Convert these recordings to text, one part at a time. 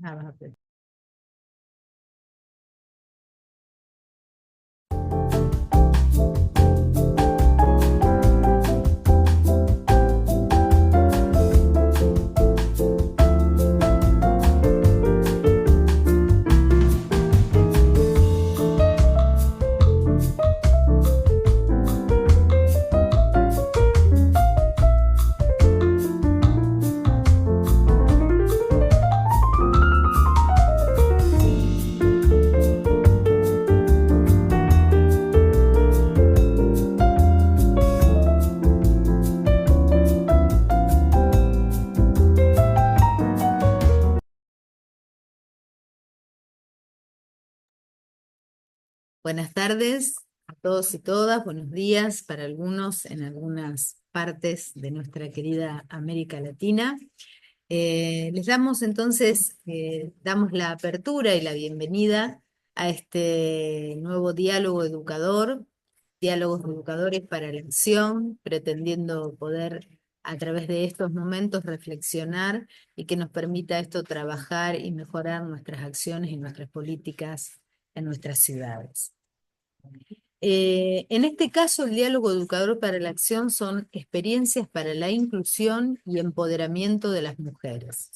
Ah, ok. Buenas tardes a todos y todas, buenos días para algunos en algunas partes de nuestra querida América Latina. Les damos entonces, damos la apertura y la bienvenida a este nuevo diálogo educador, diálogos educadores para la acción, pretendiendo poder a través de estos momentos reflexionar y que nos permita esto trabajar y mejorar nuestras acciones y nuestras políticas en nuestras ciudades. En este caso, el diálogo educador para la acción son experiencias para la inclusión y empoderamiento de las mujeres.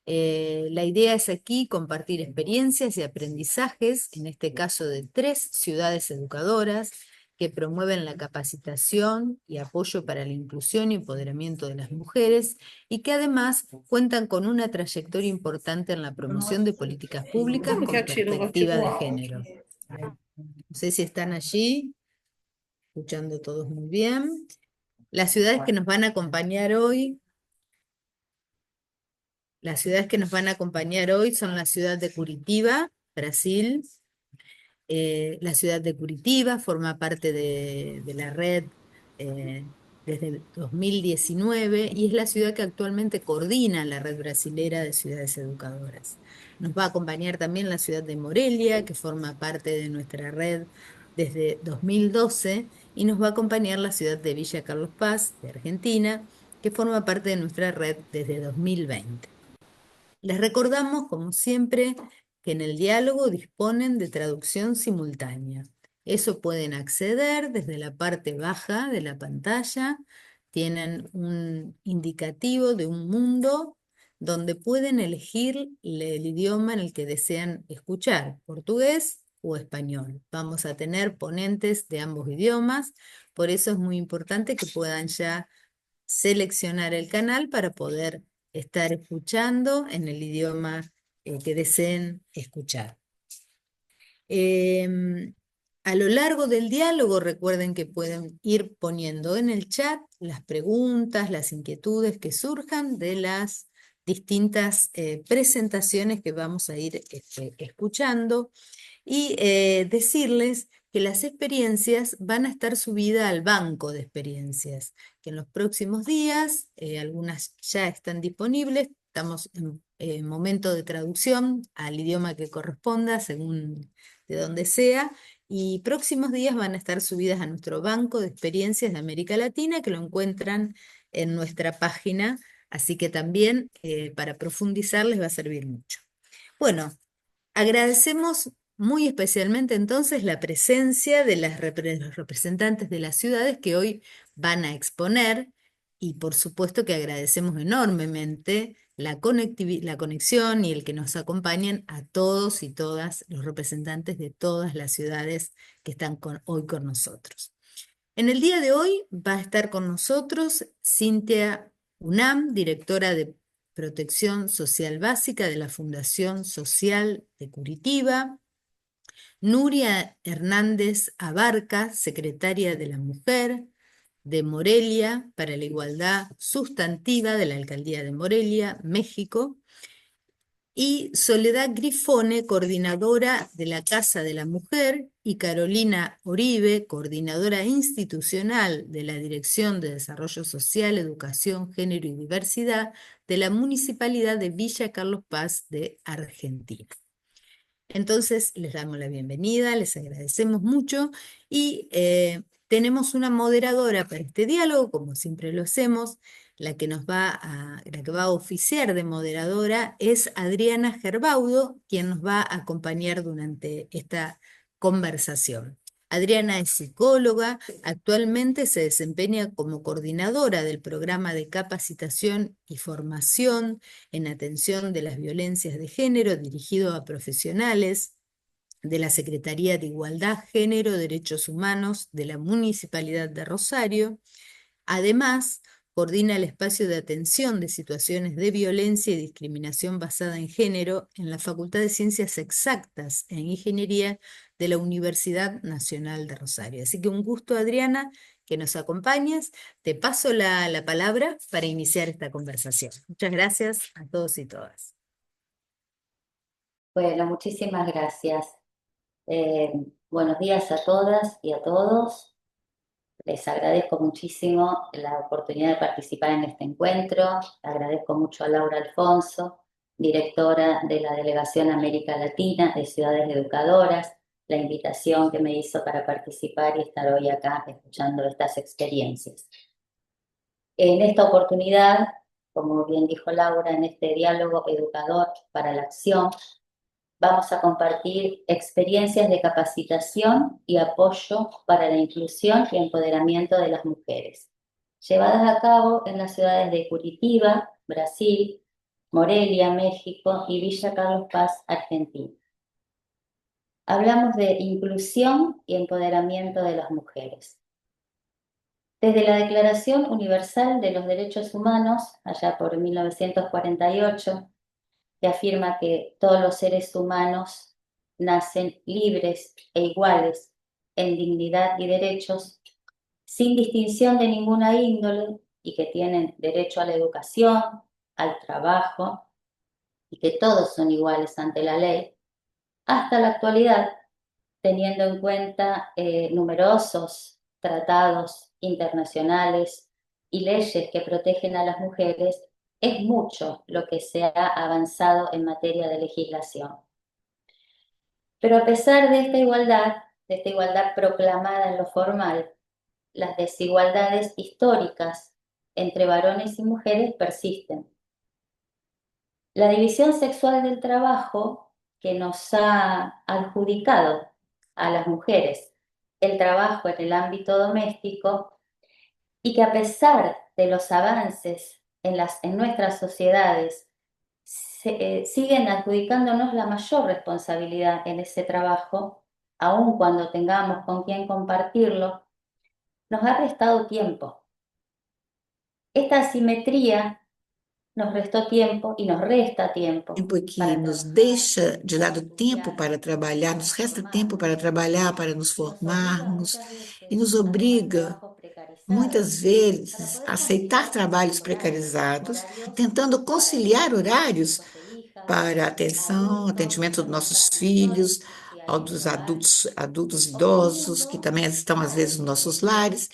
La idea es aquí compartir experiencias y aprendizajes, en este caso de 3 ciudades educadoras, que promueven la capacitación y apoyo para la inclusión y empoderamiento de las mujeres y que además cuentan con una trayectoria importante en la promoción de políticas públicas con perspectiva de género. No sé si están allí, escuchando todos muy bien. Las ciudades que nos van a acompañar hoy, las ciudades que nos van a acompañar hoy son la ciudad de Curitiba, Brasil. La ciudad de Curitiba forma parte de la red desde el 2019 y es la ciudad que actualmente coordina la red brasilera de ciudades educadoras. Nos va a acompañar también la ciudad de Morelia, que forma parte de nuestra red desde 2012, y nos va a acompañar la ciudad de Villa Carlos Paz, de Argentina, que forma parte de nuestra red desde 2020. Les recordamos, como siempre, que en el diálogo disponen de traducción simultánea. Eso pueden acceder desde la parte baja de la pantalla. Tienen un indicativo de un mundo donde pueden elegir el idioma en el que desean escuchar, portugués o español. Vamos a tener ponentes de ambos idiomas, por eso es muy importante que puedan ya seleccionar el canal para poder estar escuchando en el idioma que deseen escuchar. A lo largo del diálogo, recuerden que pueden ir poniendo en el chat las preguntas, las inquietudes que surjan de las distintas presentaciones que vamos a ir escuchando y decirles que las experiencias van a estar subidas al banco de experiencias, que en los próximos días, algunas ya están disponibles, estamos en momento de traducción al idioma que corresponda, según de donde sea, y próximos días van a estar subidas a nuestro banco de experiencias de América Latina, que lo encuentran en nuestra página, así que también para profundizar les va a servir mucho. Bueno, agradecemos muy especialmente entonces la presencia de los representantes de las ciudades que hoy van a exponer y por supuesto que agradecemos enormemente la conexión y el que nos acompañen a todos y todas los representantes de todas las ciudades que están hoy con nosotros. En el día de hoy va a estar con nosotros Cintia Unam, directora de Protección Social Básica de la Fundación Social de Curitiba, Nuria Hernández Abarca, secretaria de la Mujer de Morelia para la Igualdad Sustantiva de la Alcaldía de Morelia, México, y Soledad Grifone, coordinadora de la Casa de la Mujer, y Carolina Oribe, coordinadora institucional de la Dirección de Desarrollo Social, Educación, Género y Diversidad de la Municipalidad de Villa Carlos Paz de Argentina. Entonces, les damos la bienvenida, les agradecemos mucho y tenemos una moderadora para este diálogo, como siempre lo hacemos. La que va a oficiar de moderadora es Adriana Gerbaudo, quien nos va a acompañar durante esta conversación. Adriana es psicóloga, actualmente se desempeña como coordinadora del programa de capacitación y formación en atención de las violencias de género dirigido a profesionales de la Secretaría de Igualdad, Género, Derechos Humanos de la Municipalidad de Rosario. Además, coordina el espacio de atención de situaciones de violencia y discriminación basada en género en la Facultad de Ciencias Exactas e Ingeniería de la Universidad Nacional de Rosario. Así que un gusto, Adriana, que nos acompañes. Te paso la palabra para iniciar esta conversación. Muchas gracias a todos y todas. Bueno, muchísimas gracias. Buenos días a todas y a todos. Les agradezco muchísimo la oportunidad de participar en este encuentro. Agradezco mucho a Laura Alfonso, directora de la Delegación América Latina de Ciudades Educadoras, la invitación que me hizo para participar y estar hoy acá escuchando estas experiencias. En esta oportunidad, como bien dijo Laura, en este diálogo educador para la acción, vamos a compartir experiencias de capacitación y apoyo para la inclusión y empoderamiento de las mujeres, llevadas a cabo en las ciudades de Curitiba, Brasil, Morelia, México y Villa Carlos Paz, Argentina. Hablamos de inclusión y empoderamiento de las mujeres. Desde la Declaración Universal de los Derechos Humanos, allá por 1948, que afirma que todos los seres humanos nacen libres e iguales en dignidad y derechos, sin distinción de ninguna índole, y que tienen derecho a la educación, al trabajo, y que todos son iguales ante la ley, hasta la actualidad, teniendo en cuenta numerosos tratados internacionales y leyes que protegen a las mujeres, es mucho lo que se ha avanzado en materia de legislación. Pero a pesar de esta igualdad proclamada en lo formal, las desigualdades históricas entre varones y mujeres persisten. La división sexual del trabajo que nos ha adjudicado a las mujeres el trabajo en el ámbito doméstico, y que a pesar de los avances en nuestras sociedades siguen adjudicándonos la mayor responsabilidad en ese trabajo, aun cuando tengamos con quién compartirlo, nos ha restado tiempo. Esta asimetría nos restó tiempo y nos resta tiempo Tempo que para nos trabajar, deixa de para lado tempo estudiar, para trabalhar, nos para resta tempo para formarnos, trabalhar, para nos y nos obliga formarmos, muchas e veces nos a tomar obriga, trabajos precarizados muitas para vezes, a poder aceitar conciliar trabalhos nuestros horarios, precarizados, horarios tentando para conciliar atender a nuestros horários hijos e hijas, para atenção, adultos, atendimento a dos nossos nuestras mayores filhos, y a aos este dos hogar, adultos idosos, que obteniendo também estão às vezes nos nossos salarios lares,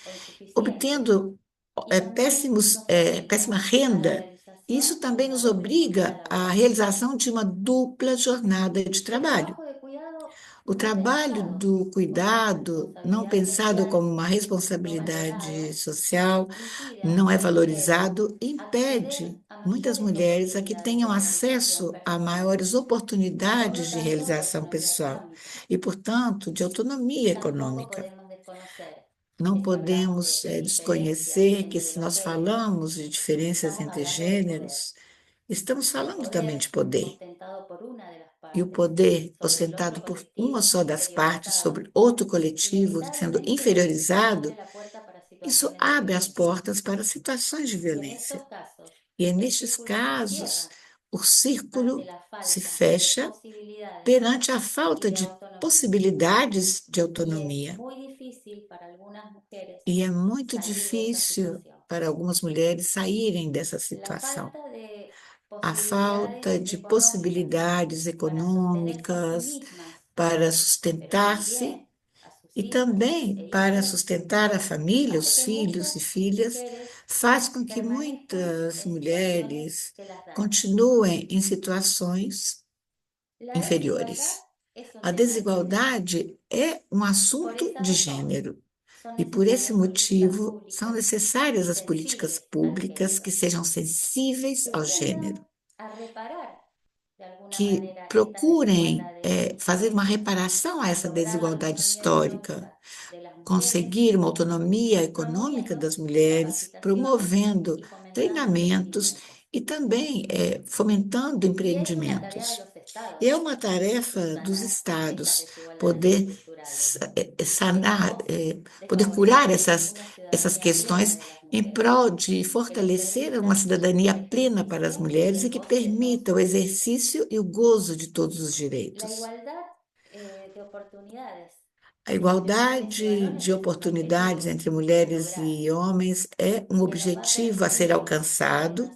o insuficientes obtendo y también nos péssima obliga a la renda. Isso realización de também una nos doble jornada obriga à laboral. realização de uma dupla jornada de El trabalho. trabajo de cuidado O no trabalho pensado do como una cuidado, não responsabilidad pensado social como uma no responsabilidade valorado, social, impide a não é muchas mujeres valorizado, acceder impede a muitas mayores mulheres a que oportunidades de tenham realización acesso a personal maiores y por lo oportunidades de tanto de realização autonomía pessoal económica. e, portanto, de autonomia Tampoco econômica. podemos desconocer Não que si hablamos podemos de diferencias desconhecer que, entre se los nós géneros, falamos de diferenças estamos entre hablando de poder. gêneros, estamos El falando também poder de poder. ostentado por una de las E o partes poder sobre el ostentado otro por uma colectivo só das partes inferiorizado, sobre outro coletivo sendo inevitablemente abre inferiorizado, la puerta para isso situaciones de abre as violencia. portas para situações de Y en estos violência. casos, E é el nestes círculo se casos, cierra o ante círculo la se falta de fecha posibilidades perante a y falta de de autonomía. possibilidades de Y es autonomia. muy difícil para algunas mujeres E é muito salir de esa difícil situación. para algumas mulheres saírem dessa La situação. falta de A posibilidades falta de económicas possibilidades para sostenerse a sí econômicas mismas, para pero sustentar-se también a sus e hijos também e para hijas, sustentar a família, hace os que filhos e muchas filhas, mujeres faz com que permanezcan muitas en situaciones mulheres que las dañan. continuem em situações La desigualdad inferiores. es un A tema de género. desigualdade é um Por assunto esa de razón, gênero. E por esse motivo, são necessárias as políticas públicas que sejam sensíveis ao gênero, que procurem fazer uma reparação a essa desigualdade histórica, conseguir uma autonomia econômica das mulheres, promovendo treinamentos e também fomentando empreendimentos. E é uma tarefa dos estados poder sanar, poder curar essas questões em prol de fortalecer uma cidadania plena para as mulheres e que permita o exercício e o gozo de todos os direitos. A igualdade de oportunidades entre mulheres e homens é um objetivo a ser alcançado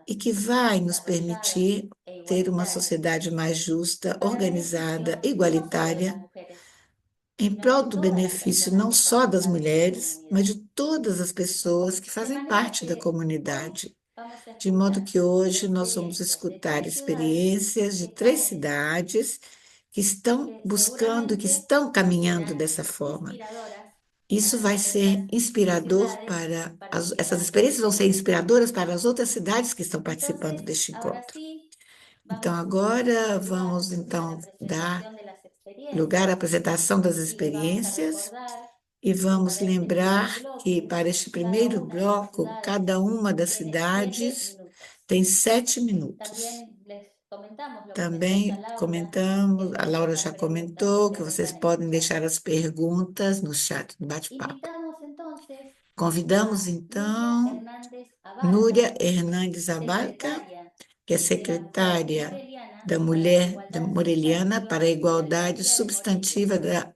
e que vai nos permitir ter uma sociedade mais justa, organizada, igualitária, em prol do benefício não só das mulheres, mas de todas as pessoas que fazem parte da comunidade. De modo que hoje nós vamos escutar experiências de 3 cidades que estão buscando, que estão caminhando dessa forma. Isso vai ser inspirador essas experiências vão ser inspiradoras para as outras cidades que estão participando deste encontro. Então, agora vamos então dar lugar à apresentação das experiências e vamos lembrar que para este primeiro bloco, cada uma das cidades tem 7 minutos. Também comentamos, a Laura já comentou que vocês podem deixar as perguntas no chat do bate-papo. Convidamos, então, Núria Hernandes Abarca, que é secretária da Mulher da Moreliana para a Igualdade Substantiva da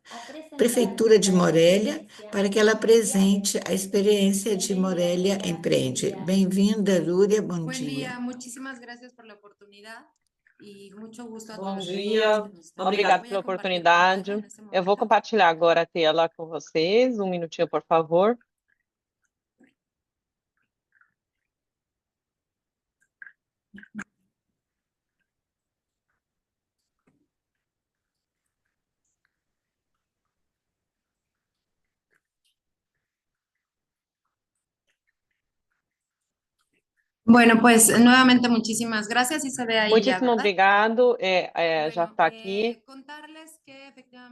Prefeitura de Morelia, para que ela apresente a experiência de Morelia Empreende. Bem-vinda, Núria, bom Buen dia. día, muchísimas gracias por la oportunidad y mucho gusto a Bom todos dia, que nos están obrigado viendo. pela Voy a compartir oportunidade. pantalla en este Eu vou momento. compartilhar agora a tela com vocês. Um minutinho, por favor. Bueno, pues nuevamente muchísimas gracias y se ve ahí ya, Muitíssimo ¿verdad? obrigado. Já Bueno, está aqui. contarles que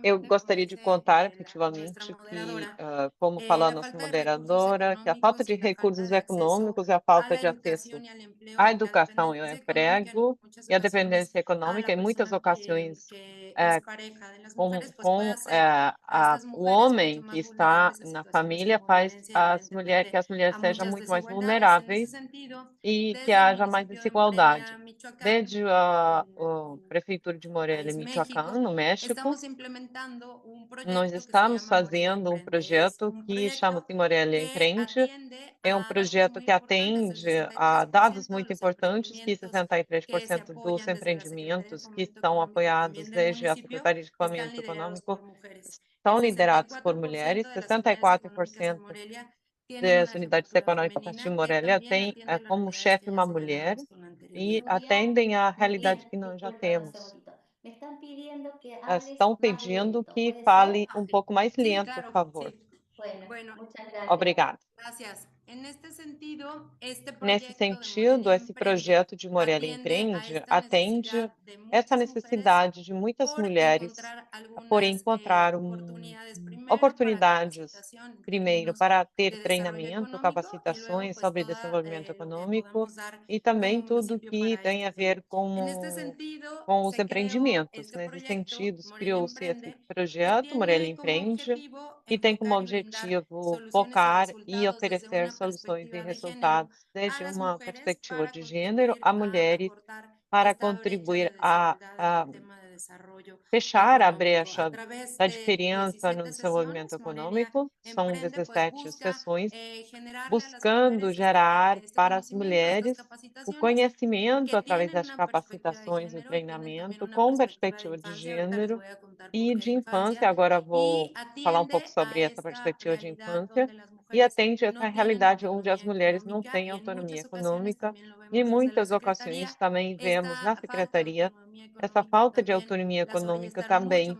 Eu efectivamente, como gostaria de dice contar nuestra efetivamente que, moderadora, como falou a la nossa falta de recursos moderadora, que a falta económicos de y la falta recursos de acceso econômicos e a a falta la de acesso educación y al empleo à y la educação e ao dependencia económica en emprego muchas e a ocasiones dependência a econômica, la em muitas persona ocasiões, que eh, es pareja de las mujeres, pues puede com hacer a estas o mujeres mucho homem que más está vulnerables a na situaciones de família faz violencia y que evidentemente as mulheres a sejam muchas muito mais desigualdades. En ese vulneráveis sentido, e que desde el haja mais municipio de Morelia, desigualdade. Michoacán, Desde a en Prefeitura de Morelia, país Michoacán, México, no México, estamos implementando un nós proyecto que se estamos llama Morelia fazendo um Emprende. Es projeto un que proyecto chama-se Morelia que Empreende. atiende É um a datos projeto muy que importantes. El atende a dados 63% de muito los importantes, que emprendimientos que se 63% dos apoyan desde la Secretaría de empreendimentos que Fomento são Económico apoiados también del desde a municipio Secretaria de están Fomento liderados por Econômico mujeres. são El liderados por 64% mulheres, de las unidades económicas en 64% Morelia tienen das una unidades jefatura econômicas de femenina que Morelia también têm atiende las como realidades chefe que ya uma mulher señalábamos con e anterioridad. atendem à realidade Nuria, que nós já disculpa un temos. segundito. Me están pidiendo que hables Estão más pedindo lento. que ¿Puede ser? fale um pouco mais Sí, lento, por claro, favor. sí. Bueno, Bueno, muchas gracias. Obrigada. gracias. En este sentido, este Nesse proyecto de sentido, Morelia esse Emprende projeto de Morelia atiende a Empreende esta atende necesidad de essa muchas mujeres necessidade de muitas por mulheres encontrar por algunas encontrar oportunidades, primero para oportunidades, capacitación en primeiro, términos para ter de desarrollo treinamento, económico y luego capacitações pues sobre todo desenvolvimento lo que econômico podamos dar e como também tudo municipio que para tem este a fin. ver En este sentido, com os se creó empreendimentos. este Nesse proyecto, sentido, Morelia criou-se esse Emprende, que projeto, Morelia tiene como Empreende, objetivo que tem como enfocar y brindar objetivo soluciones y focar e resultados desde oferecer una soluções e perspectiva de género resultados a desde las uma mujeres perspectiva para de gênero contribuir a a mulheres acortar para esta brecha contribuir de desigualdad en a el tema de desarrollo fechar a económico. A brecha través da de diferença no 17 desenvolvimento sesiones, Morelia econômico. São Emprende pues 17 busca sessões generarle a las buscando mujeres gerar este para as conocimiento, estas mulheres o capacitaciones conhecimento que através tienen das una perspectiva de capacitações e género, tienen también treinamento una com perspectiva de perspectiva de infancia, ahorita les gênero voy a contar por e qué de de infância. infancia, Agora y vou falar um pouco atiende sobre a essa esta perspectiva de realidad infância. donde las mujeres e atende essa realidade onde as mulheres não têm autonomia econômica. E em muitas ocasiões também vemos na secretaria essa falta de autonomia econômica também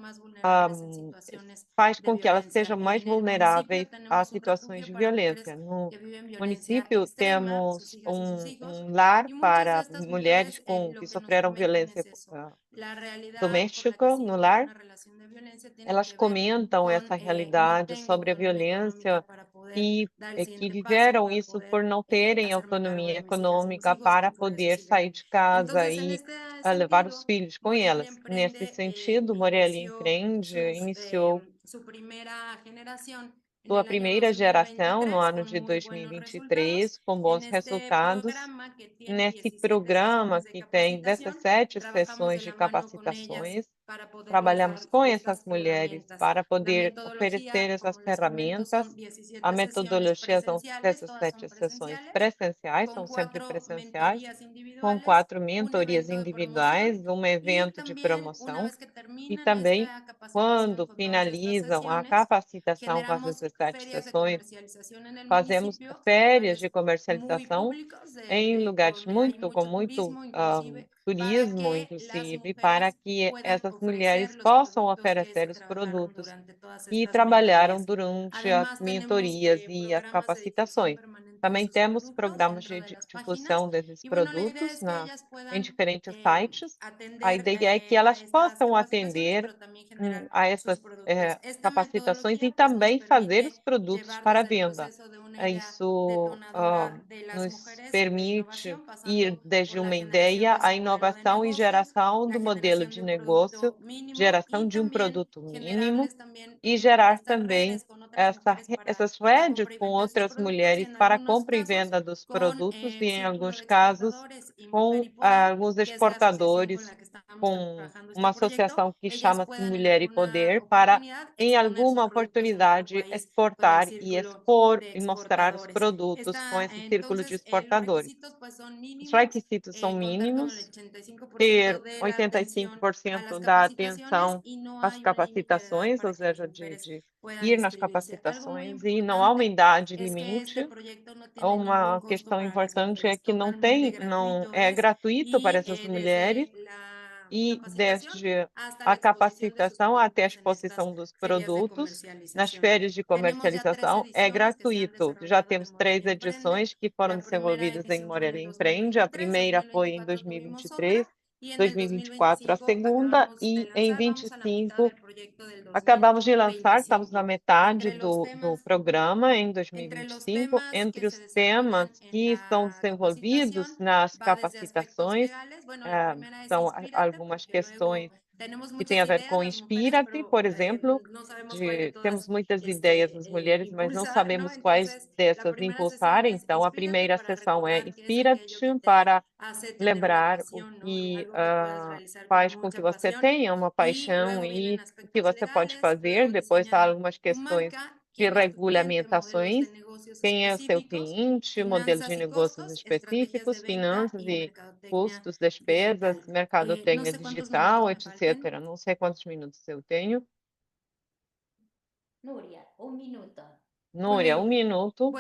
faz com que elas sejam mais vulneráveis a situações de violência. No município temos um lar para mulheres que sofreram violência doméstica no lar. Elas comentam essa realidade sobre a violência e que viveram isso por não terem autonomia econômica para poder sair de casa e levar os filhos com elas. Nesse sentido, Morelli Empreende iniciou sua primeira geração no ano de 2023, com bons resultados. Nesse programa, que tem 17 sessões de capacitações, trabalhamos com essas mulheres para poder oferecer essas ferramentas. A metodologia são 17 sessões presenciais, são sempre presenciais, com 4 mentorias individuais, um evento de promoção e também, quando finalizam a capacitação com as 17 sessões, fazemos férias de comercialização em lugares com muito turismo, inclusive, para que essas mulheres possam oferecer os produtos que trabalharam durante as mentorias e as capacitações. Também temos programas de difusão desses produtos em diferentes sites. A ideia é que elas possam atender a essas capacitações e também fazer os produtos para venda. Isso nos permite ir desde uma ideia à inovação e geração do modelo de negócio, geração de um produto mínimo e gerar também essas redes com outras mulheres para compra e venda dos produtos e, em alguns casos, com alguns exportadores, com uma associação que chama-se Mulher e Poder, para, em alguma oportunidade, exportar e expor e mostrar os produtos com esse círculo de exportadores. Os requisitos são mínimos, ter 85% da atenção às capacitações, ou seja, de ir nas capacitações, e não há uma idade limite. Uma questão importante é que não é gratuito para essas mulheres, e desde a capacitação até a exposição dos produtos, nas férias de comercialização, é gratuito. Já temos 3 edições que foram desenvolvidas em Morelia Empreende. A primeira foi em 2023, 2024 a segunda, e em 25 acabamos de lançar, estamos na metade do programa, em 2025, entre os temas que são desenvolvidos nas capacitações, são algumas questões que têm a ver com Inspira-te, por exemplo, temos muitas ideias das mulheres, mas não sabemos quais dessas impulsar, então a primeira sessão é Inspira-te, para lembrar o que faz com que você tenha uma paixão e o que você pode fazer. Depois há algumas questões de regulamentações, quem é o seu cliente, modelo de negócios específicos, finanças e custos, despesas, mercadotecnia digital, etc. Não sei quantos minutos eu tenho. Núria, un minuto. Núria, 1 minuto.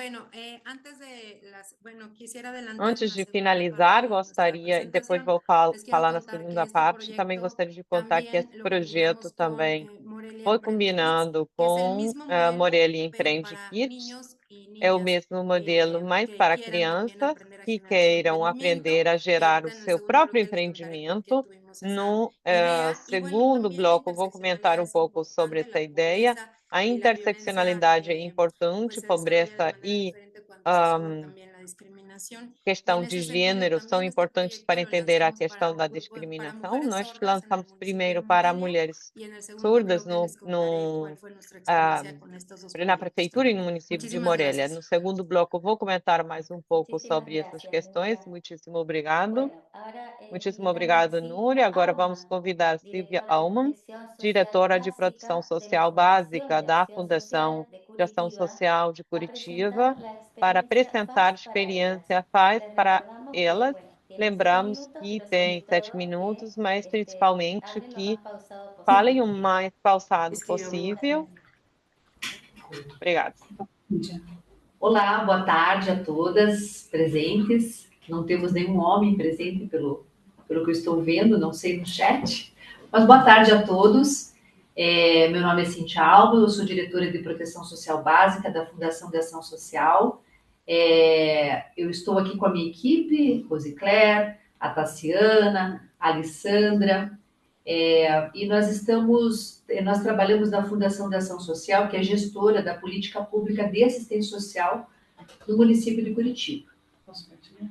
Quisiera adelantar Antes una de segunda finalizar, parte de nuestra gostaria, e depois presentación. vou Les quiero falar na contar que segunda este parte, também proyecto gostaria de contar que esse también lo projeto combinamos con também Morelia foi Emprende Kids, combinando que es el com mismo modelo, Morelia pero Empreende para Kids. niños y É o niñas mesmo modelo, mas que para quieran también crianças aprender a que generar su queiram emprendimiento. aprender a Y gerar o ahorita en el seu segundo próprio bloque les contaré por qué empreendimento. tuvimos esa No idea. Y bueno, segundo también la bloco, vou comentar interseccionalidad um es pouco sobre importante, essa la ideia. pobreza A y la violencia interseccionalidade é importante, pues se desarrolla de pobreza manera e diferente cuando se suma um, también la discriminación. Y questão en de ese sentido, gênero são también este importantes para proyecto lo entender a lanzamos questão da para discriminação. mujeres Nós sordas en el lançamos municipio de primeiro para Morelia mulheres y en el segundo surdas bloque les contaré cuál fue nuestra ah, experiencia con estos dos na proyectos prefeitura e no también. município de Muchísimas Morelia. gracias. No segundo bloco, vou comentar mais um pouco Muchísimas sobre essas gracias, questões. Núria. Muitíssimo obrigado. Bueno, ahora Muitíssimo invitamos a obrigado, Núria. Silvia Agora vamos Aumann, convidar a Silvia directora de Aumann, Nutrición Social diretora de Produção Básica de la Social Fundación Básica de da Acción Fundação Social de de Ação Curitiba, Social de a Curitiba, presentar la para experiencia apresentar a FAS para ellas. experiência FAZ Les para recordamos que, elas. bueno, tienen 7 Lembramos minutos, que pero sobre tem 7 todo que minutos, mas principalmente hablen lo que más pausado falem o posible. mais pausado Escribamos. possível. Obrigada. Ya. Olá, boa tarde a todas presentes. Não temos nenhum homem presente pelo que eu estou vendo, não sei no chat. Mas boa tarde a todos. Meu nome é Cintia Alba, eu sou diretora de Proteção Social Básica da Fundação de Ação Social. Eu estou aqui com a minha equipe, Rosicler, a Tassiana, a Alessandra, e nós trabalhamos na Fundação de Ação Social, que é gestora da política pública de assistência social no município de Curitiba. Posso partilhar?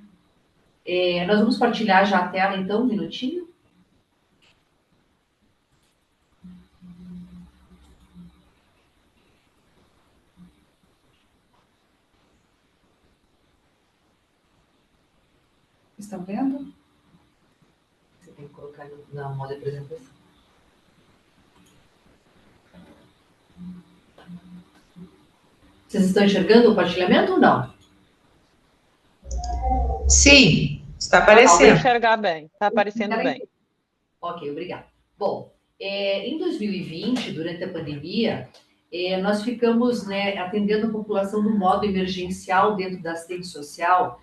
Nós vamos partilhar já a tela, então, um minutinho. Estão vendo? Você tem que colocar na modo de apresentação. Vocês estão enxergando o partilhamento ou não? Sim, está Dá aparecendo. para enxergar bem, está aparecendo bem. Ok, obrigada. Bom, em 2020, durante a pandemia, nós ficamos, né, atendendo a população do modo emergencial dentro da assistência social.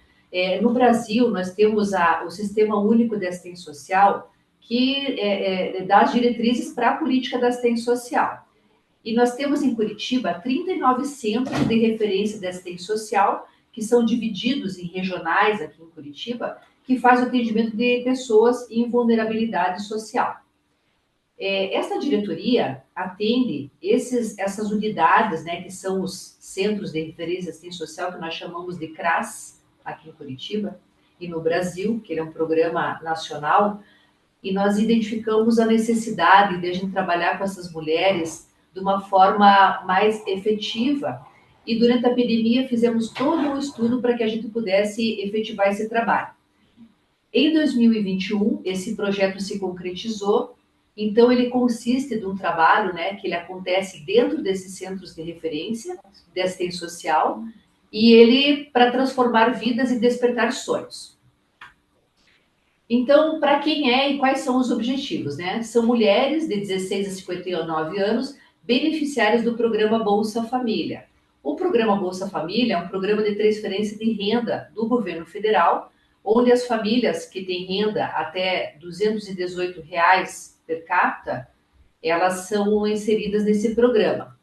No Brasil, nós temos o Sistema Único de Assistência Social, que dá as diretrizes para a política da assistência social. E nós temos em Curitiba 39 centros de referência de assistência social, que são divididos em regionais aqui em Curitiba, que faz o atendimento de pessoas em vulnerabilidade social. Essa diretoria atende essas unidades, né, que são os Centros de Referência de Assistência Social, que nós chamamos de CRAS, aqui em Curitiba, e no Brasil, que ele é um programa nacional, e nós identificamos a necessidade de a gente trabalhar com essas mulheres de uma forma mais efetiva. E durante a pandemia fizemos todo um estudo para que a gente pudesse efetivar esse trabalho. Em 2021, esse projeto se concretizou. Então, ele consiste de um trabalho, né, que ele acontece dentro desses centros de referência de assistência social, e ele para transformar vidas e despertar sonhos. Então, para quem é e quais são os objetivos, né? São mulheres de 16 a 59 anos, beneficiárias do programa Bolsa Família. O programa Bolsa Família é um programa de transferência de renda do governo federal, onde as famílias que têm renda até R$ 218 per capita, elas são inseridas nesse programa.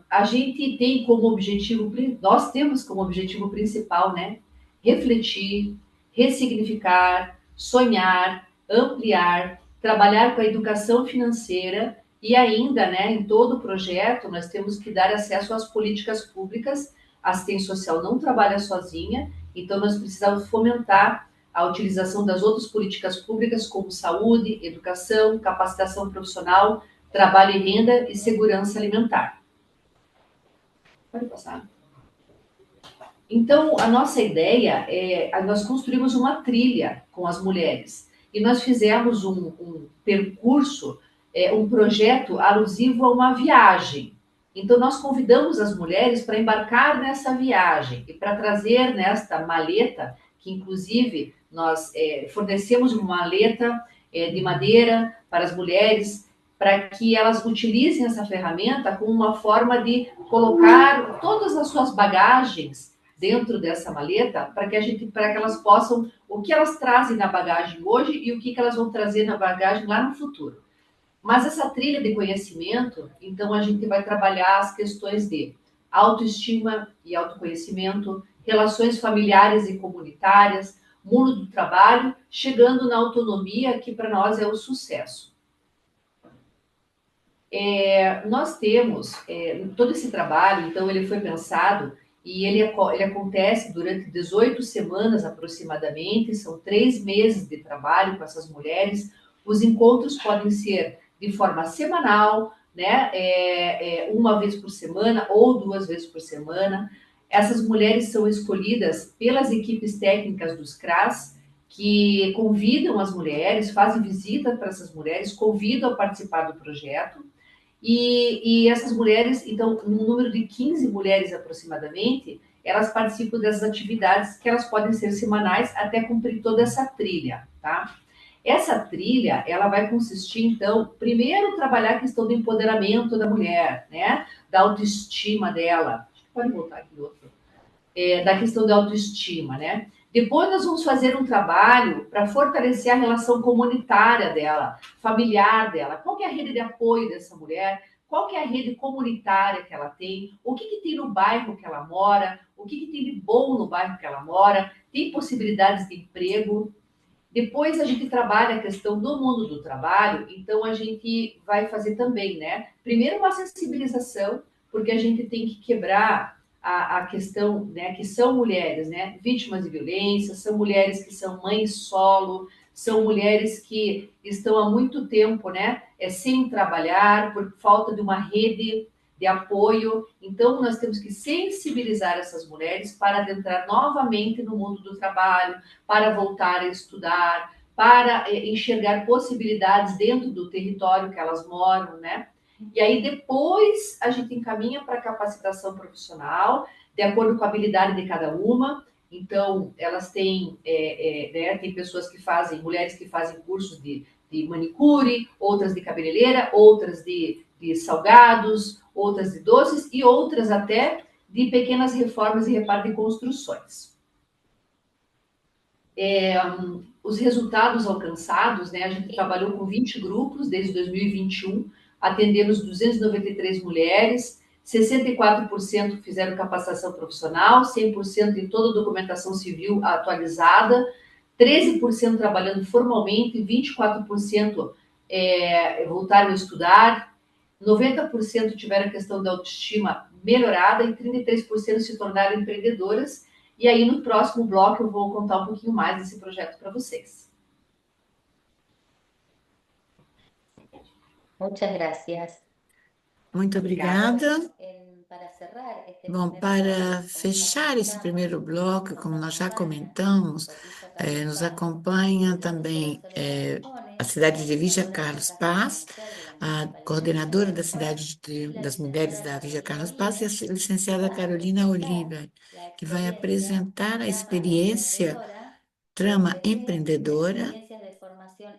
A gente tem como objetivo, nós temos como objetivo principal, né, refletir, ressignificar, sonhar, ampliar, trabalhar com a educação financeira e ainda, né, em todo o projeto, nós temos que dar acesso às políticas públicas. A assistência social não trabalha sozinha, então nós precisamos fomentar a utilização das outras políticas públicas, como saúde, educação, capacitação profissional, trabalho e renda e segurança alimentar. Pode passar. Então, a nossa ideia nós construímos uma trilha com as mulheres e nós fizemos um percurso, um projeto alusivo a uma viagem. Então, nós convidamos as mulheres para embarcar nessa viagem e para trazer nesta maleta, que inclusive nós fornecemos uma maleta de madeira para as mulheres, para que elas utilizem essa ferramenta como uma forma de colocar todas as suas bagagens dentro dessa maleta, para que elas possam, o que elas trazem na bagagem hoje e o que elas vão trazer na bagagem lá no futuro. Mas essa trilha de conhecimento, então a gente vai trabalhar as questões de autoestima e autoconhecimento, relações familiares e comunitárias, mundo do trabalho, chegando na autonomia, que para nós é o sucesso. Nós temos todo esse trabalho, então ele foi pensado e ele acontece durante 18 semanas aproximadamente, são 3 meses de trabalho com essas mulheres. Os encontros podem ser de forma semanal, né, uma vez por semana ou 2 vezes por semana. Essas mulheres são escolhidas pelas equipes técnicas dos CRAS, que convidam as mulheres, fazem visita para essas mulheres, convidam a participar do projeto. E essas mulheres, então, um número de 15 mulheres aproximadamente, elas participam dessas atividades que elas podem ser semanais até cumprir toda essa trilha, tá? Essa trilha, ela vai consistir, então, primeiro trabalhar a questão do empoderamento da mulher, né? Da autoestima dela. pode voltar aqui no outro, da questão da autoestima, né? Depois nós vamos fazer um trabalho para fortalecer a relação comunitária dela, familiar dela. Qual que é a rede de apoio dessa mulher? Qual que é a rede comunitária que ela tem? O que tem no bairro que ela mora? O que tem de bom no bairro que ela mora? Tem possibilidades de emprego? Depois a gente trabalha a questão do mundo do trabalho, então a gente vai fazer também, né? Primeiro uma sensibilização, porque a gente tem que quebrar a questão, né, que são mulheres, né, vítimas de violência, são mulheres que são mães solo, são mulheres que estão há muito tempo, né, sem trabalhar, por falta de uma rede de apoio. Então, nós temos que sensibilizar essas mulheres para adentrar novamente no mundo do trabalho, para voltar a estudar, para enxergar possibilidades dentro do território que elas moram, né? E aí depois a gente encaminha para a capacitação profissional, de acordo com a habilidade de cada uma. Então, elas têm, né, tem pessoas que fazem, mulheres que fazem cursos de manicure, outras de cabeleireira, outras de salgados, outras de doces e outras até de pequenas reformas e reparo de construções. Os resultados alcançados, né, a gente trabalhou com 20 grupos desde 2021, atendemos 293 mulheres, 64% fizeram capacitação profissional, 100% em toda a documentação civil atualizada, 13% trabalhando formalmente, 24% voltaram a estudar, 90% tiveram a questão da autoestima melhorada e 33% se tornaram empreendedoras. E aí, no próximo bloco, eu vou contar um pouquinho mais desse projeto para vocês. Muchas gracias. Muito obrigada. Para cerrar Bom, para fechar esse primeiro bloco, como nós já comentamos, nos acompanha também a cidade de Vigia Carlos Paz, a coordenadora da cidade das mulheres da Vigia Carlos Paz e a licenciada Carolina Oliva, que vai apresentar a experiência Trama Empreendedora,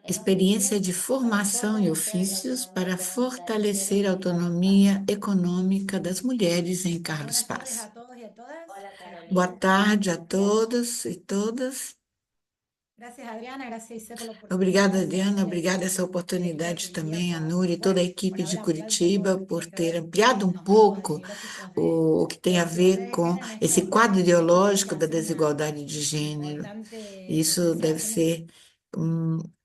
experiência de formação e ofícios para fortalecer a autonomia econômica das mulheres em Carlos Paz. Boa tarde a todos e todas. Obrigada, Adriana. Obrigada essa oportunidade também, a Nuri e toda a equipe de Curitiba por ter ampliado um pouco o que tem a ver com esse quadro ideológico da desigualdade de gênero. Isso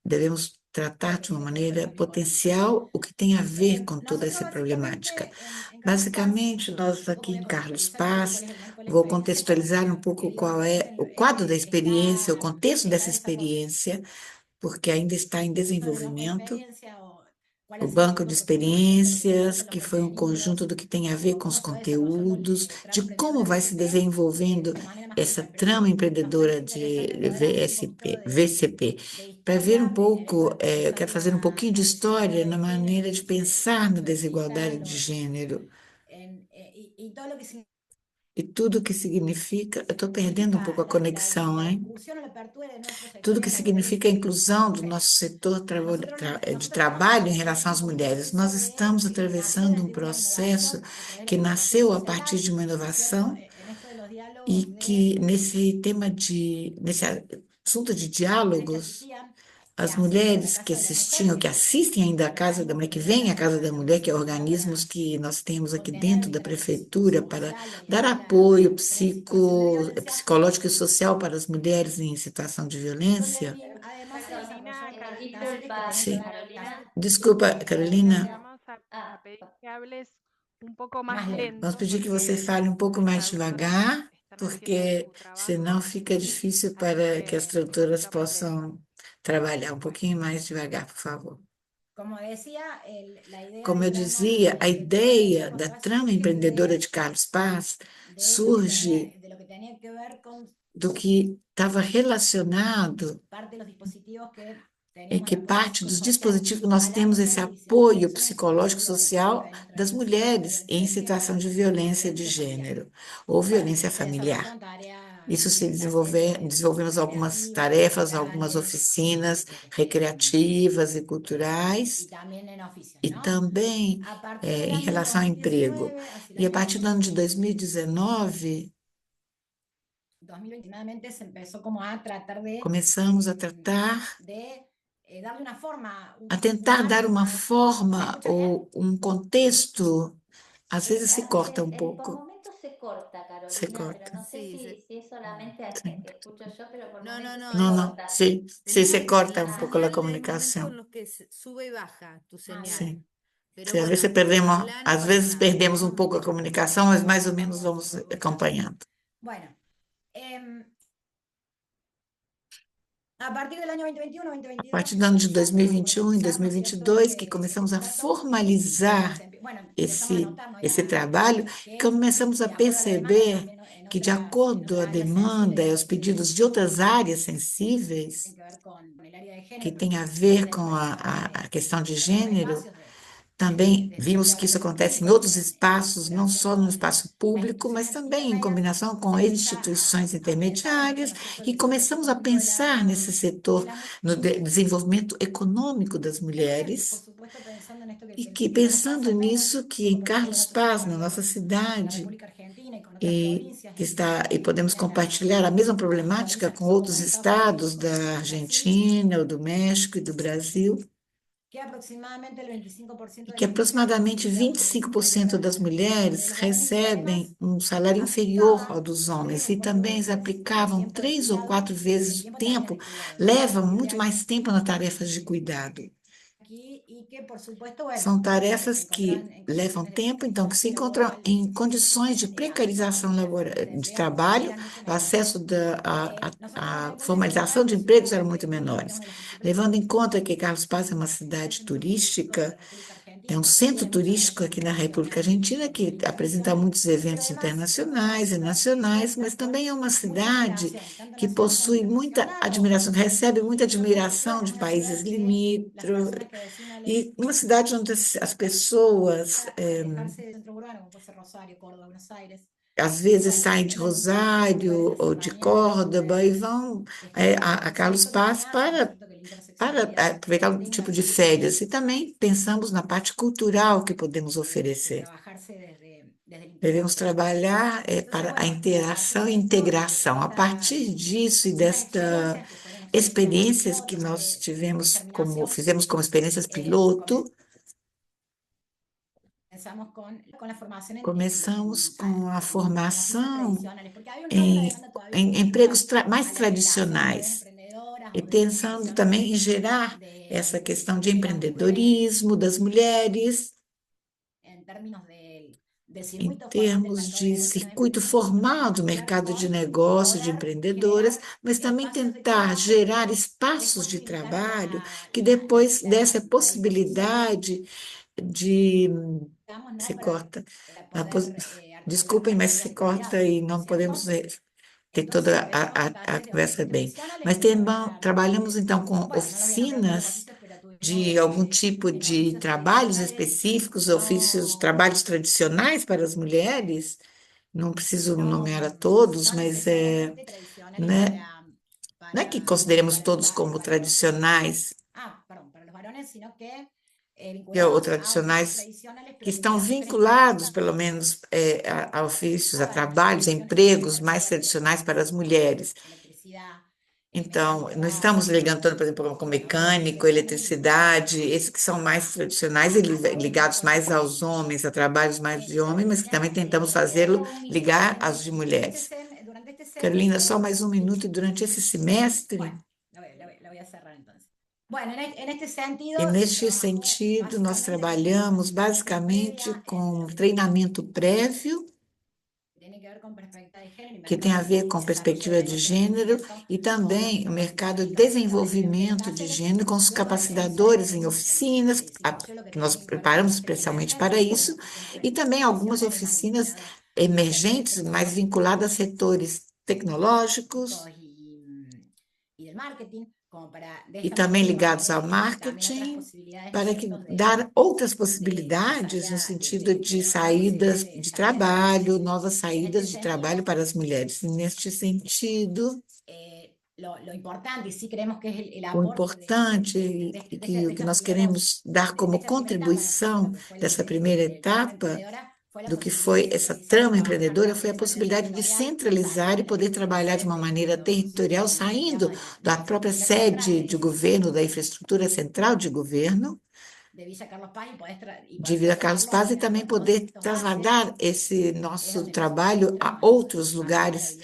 devemos tratar de uma maneira potencial o que tem a ver com toda essa problemática. Basicamente, nós aqui em Carlos Paz, vou contextualizar um pouco qual é o quadro da experiência, o contexto dessa experiência, porque ainda está em desenvolvimento. O banco de experiências, que foi um conjunto do que tem a ver com os conteúdos, de como vai se desenvolvendo essa trama empreendedora de VCP. Para ver um pouco, eu quero fazer um pouquinho de história na maneira de pensar na desigualdade de gênero. E tudo que significa, eu estou perdendo um pouco a conexão, hein? Tudo que significa a inclusão do nosso setor de trabalho em relação às mulheres. Nós estamos atravessando um processo que nasceu a partir de uma inovação e que nesse assunto de diálogos, as mulheres que assistiam, que assistem ainda à Casa da Mulher, que vêm à Casa da Mulher, que é organismos que nós temos aqui dentro da prefeitura para dar apoio psicológico e social para as mulheres em situação de violência. Sim. Desculpa, Carolina. Vamos pedir que você fale um pouco mais devagar, porque senão fica difícil para que as tradutoras possam trabalhar um pouquinho mais devagar, por favor. Como eu dizia, a ideia da trama empreendedora de Carlos Paz surge do que estava relacionado em que parte dos dispositivos que nós temos esse apoio psicológico social das mulheres em situação de violência de gênero ou violência familiar. Isso se desenvolvemos algumas tarefas, algumas oficinas recreativas e culturais, e também em relação ao emprego. E a partir do ano de 2019, começamos a tentar dar uma forma ou um contexto. Às vezes se corta um En por pouco, momentos se corta, se Carolina, pero corta. no sé Sí, si es solamente Sim. que escucho yo, pero por no, no, momentos no, se Não, es, não, corta. se tenemos corta la um pouco a señal, hay momentos en comunicação. los que sube y baja tu señal. Sim. Pero Sim, bueno, habla, no às pasa vezes nada. perdemos um pouco a comunicação, mas mais ou menos vamos acompanhando. A partir do ano 2021, A 2022, partir do ano de 2021 e 2022, que começamos a formalizar esse trabalho, começamos a perceber que, de acordo à demanda e aos pedidos de outras áreas sensíveis, que tem a ver com a questão de gênero, também vimos que isso acontece em outros espaços, não só no espaço público, mas também em combinação com instituições intermediárias, e começamos a pensar nesse setor, no desenvolvimento econômico das mulheres, e que, pensando nisso, que em Carlos Paz, na nossa cidade, e podemos compartilhar a mesma problemática com outros estados da Argentina, ou do México e do Brasil, e que aproximadamente 25% das mulheres recebem um salário inferior ao dos homens, e também eles aplicavam 3 ou 4 vezes o tempo, levam muito mais tempo nas tarefas de cuidado. São tarefas que levam tempo, então, que se encontram em condições de precarização de trabalho, o acesso à formalização de empregos eram muito menores. Levando em conta que Carlos Paz é uma cidade turística, é um centro turístico aqui na República Argentina, que apresenta muitos eventos internacionais e nacionais, mas também é uma cidade que possui muita admiração, recebe muita admiração de países limítrofes, e uma cidade onde as pessoas às vezes saem de Rosário ou de Córdoba e vão a Carlos Paz para aproveitar um tipo de férias. E também pensamos na parte cultural que podemos oferecer. Devemos trabalhar para a interação e integração. A partir disso e desta experiências que nós fizemos como experiências piloto, começamos com a formação em empregos mais tradicionais, e pensando também em gerar essa questão de empreendedorismo das mulheres, em termos de circuito formal do mercado de negócio de empreendedoras, mas também tentar gerar espaços de trabalho que depois desse a possibilidade de... Se corta. Desculpem, mas se corta e não podemos ter toda a conversa bem. Mas trabalhamos, então, com oficinas de algum tipo de trabalhos específicos, ofícios, trabalhos tradicionais para as mulheres. Não preciso nomear a todos, mas né, não é que consideremos todos como tradicionais, ou tradicionais, que estão vinculados, pelo menos, a ofícios, a trabalhos, a empregos mais tradicionais para as mulheres. Então, não estamos ligando todo, por exemplo, com mecânico, eletricidade, esses que são mais tradicionais e ligados mais aos homens, a trabalhos mais de homens, mas que também tentamos fazê-lo ligar aos de mulheres. Carolina, só mais um minuto. E durante esse semestre, e neste sentido, nós trabalhamos basicamente com treinamento prévio, que tem a ver com perspectiva de gênero, e também o mercado de desenvolvimento de gênero, com os capacitadores em oficinas, que nós preparamos especialmente para isso, e também algumas oficinas emergentes, mais vinculadas a setores tecnológicos e também ligados ao marketing, para dar outras possibilidades no sentido de saídas de trabalho, novas saídas de trabalho para as mulheres. E neste sentido, o importante e que o que nós queremos dar como contribuição dessa primeira etapa do que foi essa trama empreendedora foi a possibilidade de centralizar e poder trabalhar de uma maneira territorial, saindo da própria sede de governo, da infraestrutura central de governo, de Vila Carlos Paz, e também poder trasladar esse nosso trabalho a outros lugares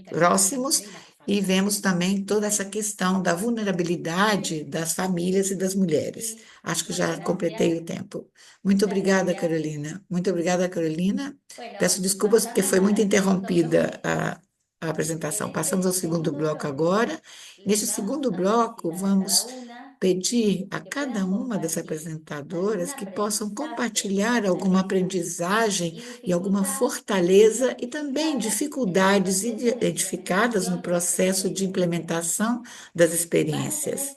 próximos. E vemos também toda essa questão da vulnerabilidade das famílias e das mulheres. Acho que já completei o tempo. Muito obrigada, Carolina. Muito obrigada, Carolina. Peço desculpas porque foi muito interrompida a apresentação. Passamos ao segundo bloco agora. Neste segundo bloco, vamos pedir a cada uma das apresentadoras que possam compartilhar alguma aprendizagem e alguma fortaleza e também dificuldades identificadas no processo de implementação das experiências.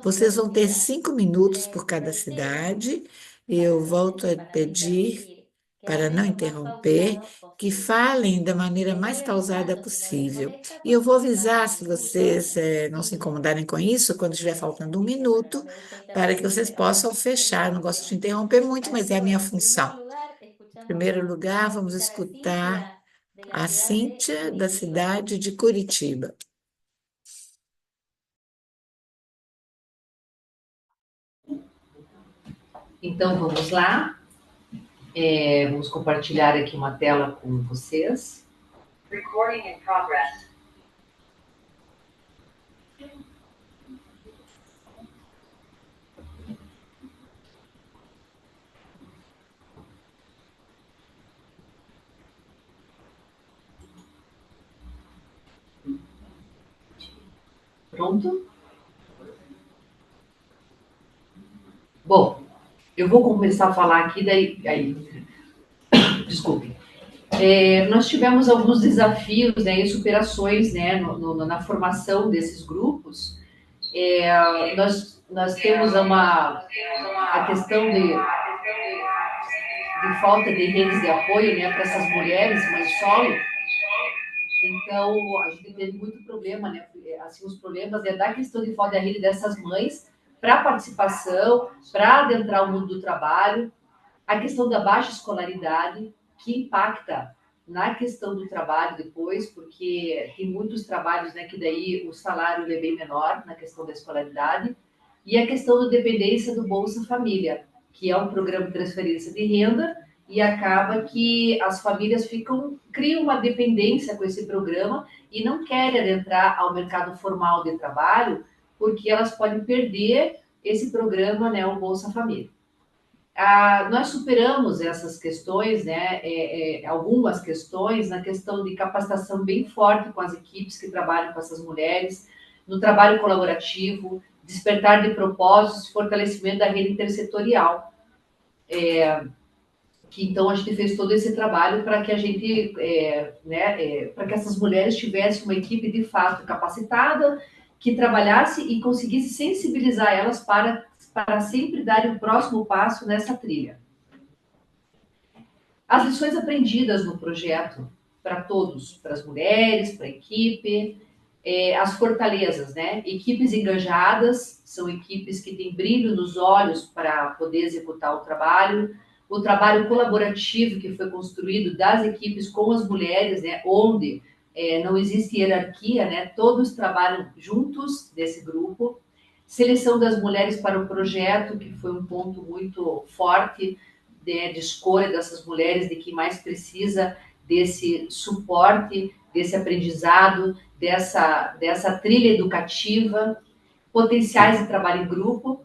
Vocês vão ter 5 minutos por cada cidade. Eu volto a pedir, para não interromper, que falem da maneira mais pausada possível. E eu vou avisar, se vocês não se incomodarem com isso, quando estiver faltando 1 minuto, para que vocês possam fechar. Não gosto de interromper muito, mas é a minha função. Em primeiro lugar, vamos escutar a Cíntia, da cidade de Curitiba. Então, vamos lá. Vamos compartilhar aqui uma tela com vocês. Recording in progress. Pronto? Bom, eu vou começar a falar aqui, desculpe. Nós tivemos alguns desafios, né, e superações, né, na formação desses grupos. Nós temos a questão de falta de redes de apoio, né, para essas mulheres mães solo. Então, a gente teve muito problema, né? Assim, os problemas da questão de falta de rede dessas mães para participação, para adentrar o mundo do trabalho, a questão da baixa escolaridade, que impacta na questão do trabalho depois, porque tem muitos trabalhos, né, que daí o salário é bem menor na questão da escolaridade, e a questão da dependência do Bolsa Família, que é um programa de transferência de renda, e acaba que as famílias criam uma dependência com esse programa e não querem adentrar ao mercado formal de trabalho, porque elas podem perder esse programa, né, o Bolsa Família. Nós superamos essas questões, né, algumas questões, na questão de capacitação bem forte com as equipes que trabalham com essas mulheres, no trabalho colaborativo, despertar de propósitos, fortalecimento da rede intersetorial. Que então a gente fez todo esse trabalho para que a gente, para que essas mulheres tivessem uma equipe de fato capacitada, que trabalhasse e conseguisse sensibilizar elas para sempre dar o próximo passo nessa trilha. As lições aprendidas no projeto para todos, para as mulheres, para a equipe, as fortalezas, né? Equipes engajadas, são equipes que têm brilho nos olhos para poder executar o trabalho colaborativo que foi construído das equipes com as mulheres, né? Onde não existe hierarquia, né? Todos trabalham juntos desse grupo. Seleção das mulheres para o projeto, que foi um ponto muito forte de escolha dessas mulheres, de quem mais precisa desse suporte, desse aprendizado, dessa trilha educativa, potenciais de trabalho em grupo,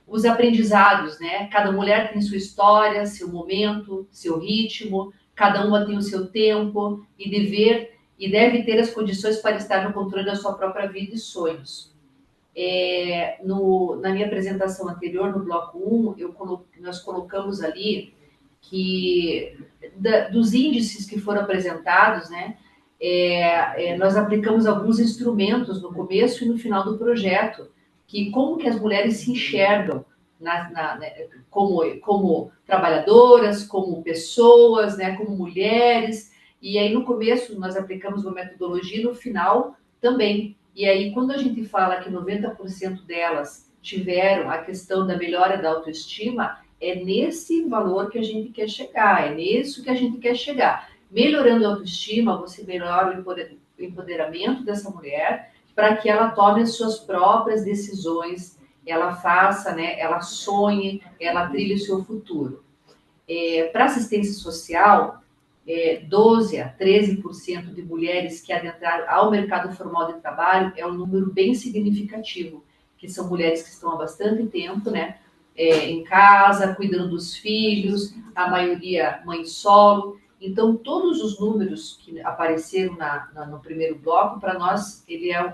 os aprendizados, né? Cada mulher tem sua história, seu momento, seu ritmo, cada uma tem o seu tempo e dever e deve ter as condições para estar no controle da sua própria vida e sonhos. Na minha apresentação anterior, no bloco 1, nós colocamos ali que dos índices que foram apresentados, né, Nós aplicamos alguns instrumentos no começo e no final do projeto, que como que as mulheres se enxergam como trabalhadoras, como pessoas, né, como mulheres. E aí no começo nós aplicamos uma metodologia, no final também. E aí quando a gente fala que 90% delas tiveram a questão da melhora da autoestima, é nesse valor que a gente quer chegar, é nisso que a gente quer chegar. Melhorando a autoestima, você melhora o empoderamento dessa mulher para que ela tome as suas próprias decisões, ela faça, né, ela sonhe, ela trilhe o seu futuro. Para assistência social, 12 a 13% de mulheres que adentraram ao mercado formal de trabalho é um número bem significativo, que são mulheres que estão há bastante tempo, né, em casa, cuidando dos filhos, a maioria mãe solo. Então, todos os números que apareceram no primeiro bloco, para nós,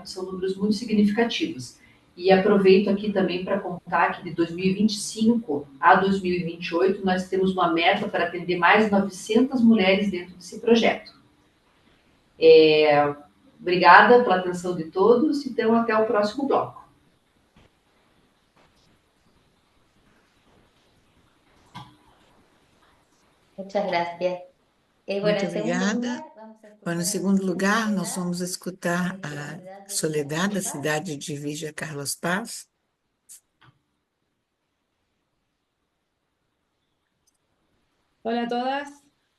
são números muito significativos. E aproveito aqui também para contar que de 2025 a 2028 nós temos uma meta para atender mais 900 mulheres dentro desse projeto. Obrigada pela atenção de todos, então até o próximo bloco. Muchas gracias. Muito obrigada. No segundo lugar, nós vamos escutar a Soledad, da cidade de Villa Carlos Paz. Hola a todas,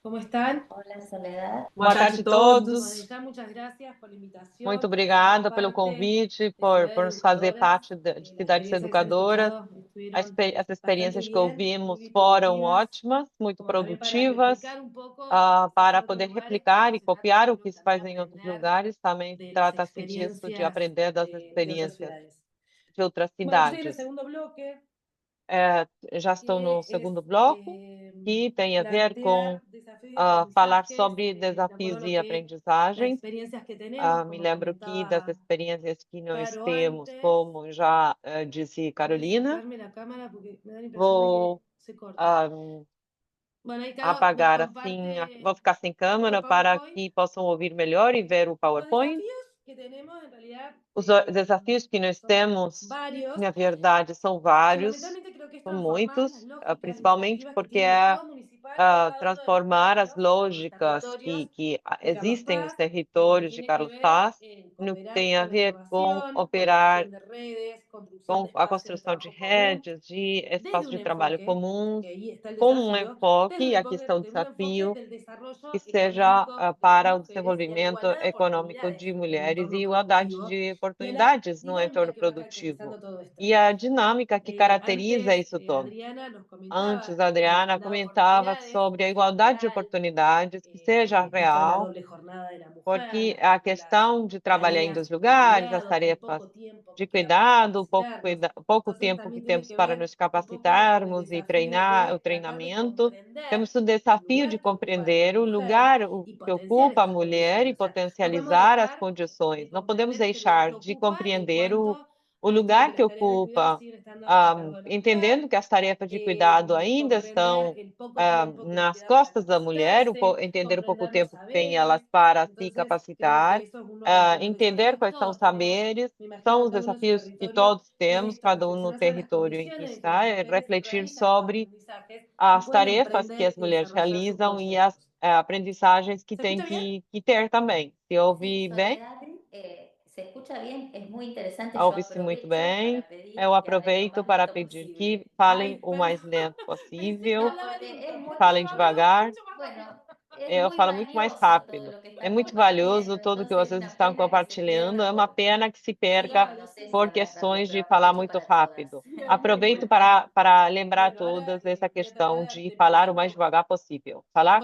¿cómo están? Hola, Soledad. Boa tarde a todos. Ya muchas gracias por la invitación. Muito obrigada pelo convite, por nos fazer parte de Cidades Educadoras. As experiências que ouvimos foram ótimas, muito produtivas, para poder replicar e copiar o que se faz em outros lugares. Também trata-se disso, de aprender das experiências de outras cidades. Já estou no segundo bloco, que tem a ver com falar sobre desafios e aprendizagens. Me lembro que das experiências que nós temos, como já disse Carolina, vou apagar assim, vou ficar sem câmera para que possam ouvir melhor e ver o PowerPoint. Os desafios que nós temos, na verdade, são vários, são muitos, principalmente porque transformar as lógicas que existem nos territórios de Carlos Paz no que tem a ver com operar, com a construção de redes, de espaços de trabalho comuns, com um enfoque, e aqui está o desafio, que seja para o desenvolvimento econômico de mulheres e igualdade de oportunidades no entorno produtivo. E a dinâmica que caracteriza isso todo. Antes, a Adriana comentava sobre a igualdade de oportunidades, que seja real, porque a questão de trabalhar em dois lugares, as tarefas de cuidado, pouco tempo que temos para nos capacitarmos e treinar, o treinamento, temos o desafio de compreender o lugar que ocupa a mulher e potencializar as condições. Não podemos deixar de compreender o lugar que ocupa, entendendo que as tarefas de cuidado ainda estão nas costas da mulher, entender um pouco o tempo que tem elas para se capacitar, entender quais são os saberes, são os desafios que todos temos, cada um no território em que está, refletir sobre as tarefas que as mulheres realizam e as aprendizagens que tem que ter também. Se ouve bem? Ouve-se muito bem. Eu aproveito para pedir que falem o mais lento possível, falem devagar. Eu falo muito mais rápido. É muito valioso tudo que vocês estão compartilhando. É uma pena que se perca por questões de falar muito rápido. Aproveito para lembrar a todas essa questão de falar o mais devagar possível. Falar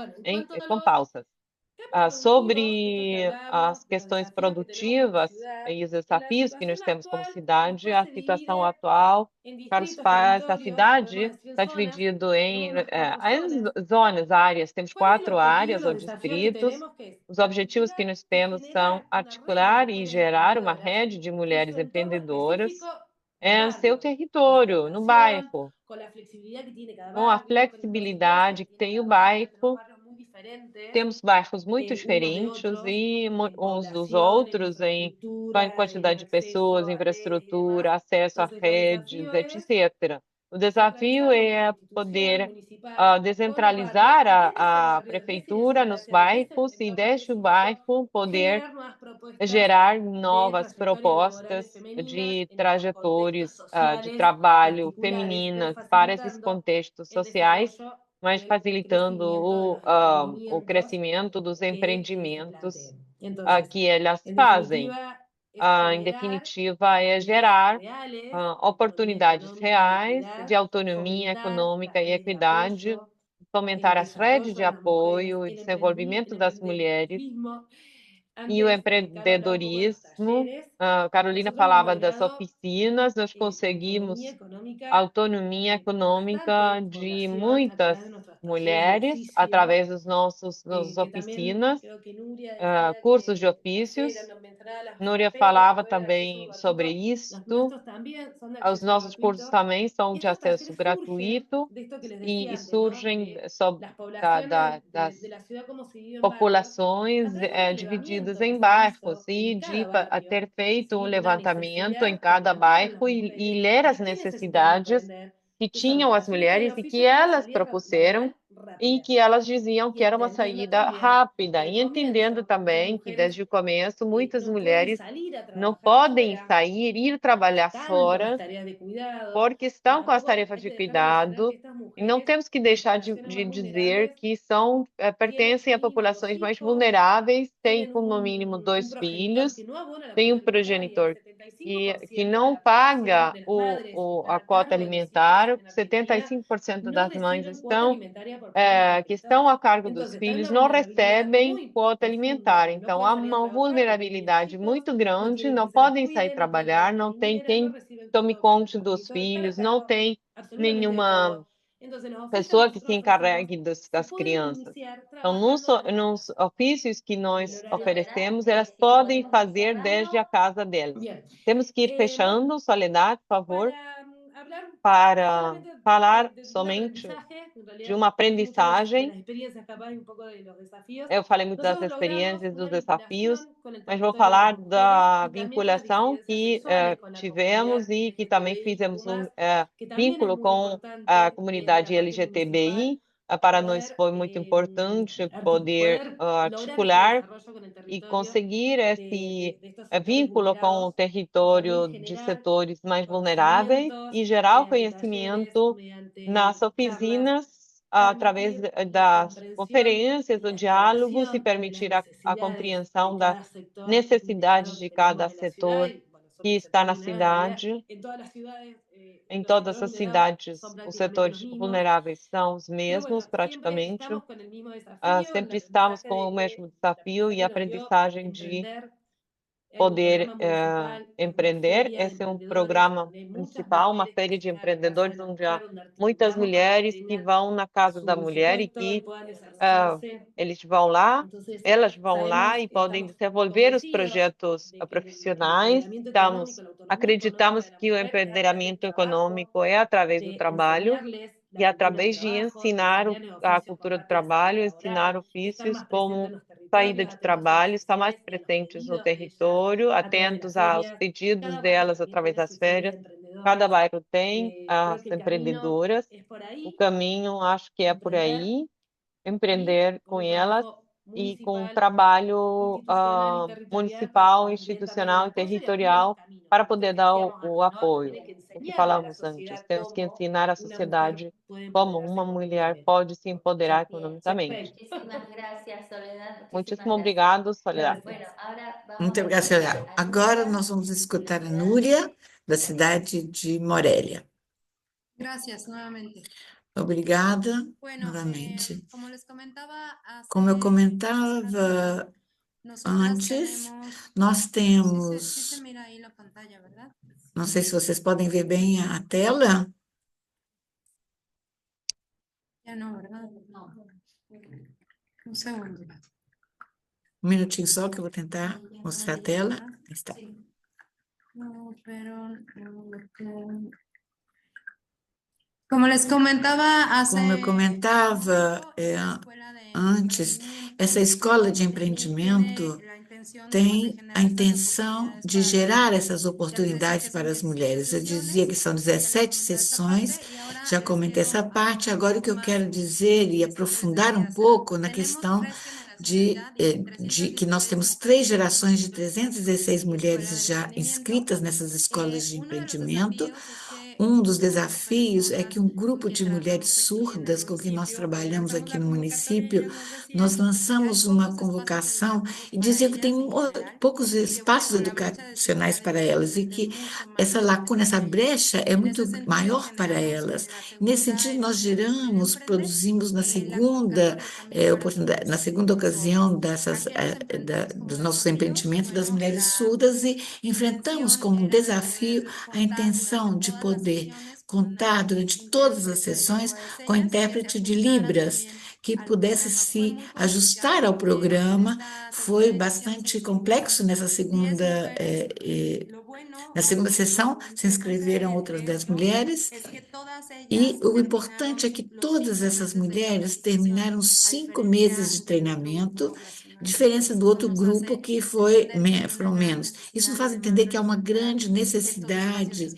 com pausas. Sobre as questões produtivas e os desafios que nós temos como cidade, a situação atual, Carlos Paz, a cidade está dividida em zonas, áreas, temos 4 áreas ou distritos. Os objetivos que nós temos são articular e gerar uma rede de mulheres empreendedoras em seu território, no bairro, com a flexibilidade que tem o bairro, Temos bairros muito diferentes e uns dos outros em quantidade de pessoas, infraestrutura, acesso a redes, etc. O desafio é poder descentralizar a prefeitura nos bairros e, desde o bairro, poder gerar novas propostas de trajetórias de trabalho femininas para esses contextos sociais, mas facilitando o crescimento dos empreendimentos que elas fazem. Em definitiva, é gerar oportunidades reais de autonomia econômica e equidade, fomentar as redes de apoio e desenvolvimento das mulheres e o empreendedorismo. Carolina falava das oficinas, nós conseguimos autonomia econômica de muitas mulheres através das nossas oficinas, cursos de ofícios. Núria falava também sobre isto. Os nossos cursos também são de acesso gratuito e surgem das populações divididas em bairros e de ter feito um levantamento em cada bairro e ler as necessidades que tinham as mulheres e que elas propuseram e que elas diziam que era uma saída rápida, e entendendo também que desde o começo muitas mulheres não podem sair, ir trabalhar fora, porque estão com as tarefas de cuidado, e não temos que deixar de dizer que pertencem a populações mais vulneráveis, têm como no mínimo 2 filhos, tem um progenitor que não paga a cota alimentar, 75% das mães que estão a cargo dos filhos não recebem quota alimentar. Então, há uma vulnerabilidade muito grande, não podem sair trabalhar, não tem quem tome conta dos filhos, não tem nenhuma pessoa que se encarregue das crianças. Então, nos ofícios que nós oferecemos, elas podem fazer desde a casa delas. Temos que ir fechando, Soledad, por favor, para falar somente de uma aprendizagem. Eu falei muito das experiências, dos desafios, mas vou falar da vinculação que tivemos e que também fizemos um vínculo com a comunidade LGTBI. Para nós foi muito importante poder articular e conseguir esse vínculo com o território de setores mais vulneráveis e gerar o conhecimento nas oficinas através das conferências, do diálogo, se permitir a compreensão das necessidades de cada setor que está na cidade. Em todas as cidades, os setores vulneráveis são os mesmos, praticamente. Sempre estamos com o mesmo desafio e aprendizagem de poder empreender. Esse é um programa municipal, uma feira de empreendedores, onde há muitas mulheres que vão na Casa da Mulher e que elas vão lá e podem desenvolver os projetos profissionais. Acreditamos que o empoderamento econômico é através do trabalho e através de ensinar a cultura do trabalho, ensinar ofícios como saída de trabalho, estar mais presentes no território, atentos aos pedidos delas através das férias. Cada bairro tem as empreendedoras. O caminho, acho que é por aí, empreender com elas e com um trabalho municipal, institucional e territorial para poder dar o apoio. O que falamos antes, temos que ensinar a sociedade como uma mulher pode se empoderar economicamente. Muchísimas gracias, Soledad. Muitíssimo obrigado, Soledad. Bueno, ahora Muito obrigada, Soledad. Agora nós vamos escutar a Núria, da cidade de Morelia. Gracias nuevamente. Obrigada novamente. Como eu comentava antes, nós temos... Não sei se vocês podem ver bem a tela. Un segundo. Um minutinho só que eu vou tentar mostrar a tela. Aí está. Como les comentaba Como eu comentava antes, essa escola de empreendimento tem a intenção de gerar essas oportunidades para as mulheres. Eu dizia que são 17 sessões, já comentei essa parte. Agora, o que eu quero dizer e aprofundar um pouco na questão de que nós temos 3 gerações de 316 mulheres já inscritas nessas escolas de empreendimento. Um dos desafios é que um grupo de mulheres surdas com que nós trabalhamos aqui no município, nós lançamos uma convocação e dizia que tem poucos espaços educacionais para elas e que essa lacuna, essa brecha é muito maior para elas. Nesse sentido, nós produzimos na segunda oportunidade, na segunda ocasião dos nossos empreendimentos das mulheres surdas e enfrentamos como um desafio a intenção de poder contar durante todas as sessões com intérprete de Libras que pudesse se ajustar ao programa. Foi bastante complexo na segunda sessão, se inscreveram outras 10 mulheres, e o importante é que todas essas mulheres terminaram 5 meses de treinamento, diferença do outro grupo que foram menos. Isso nos faz entender que há uma grande necessidade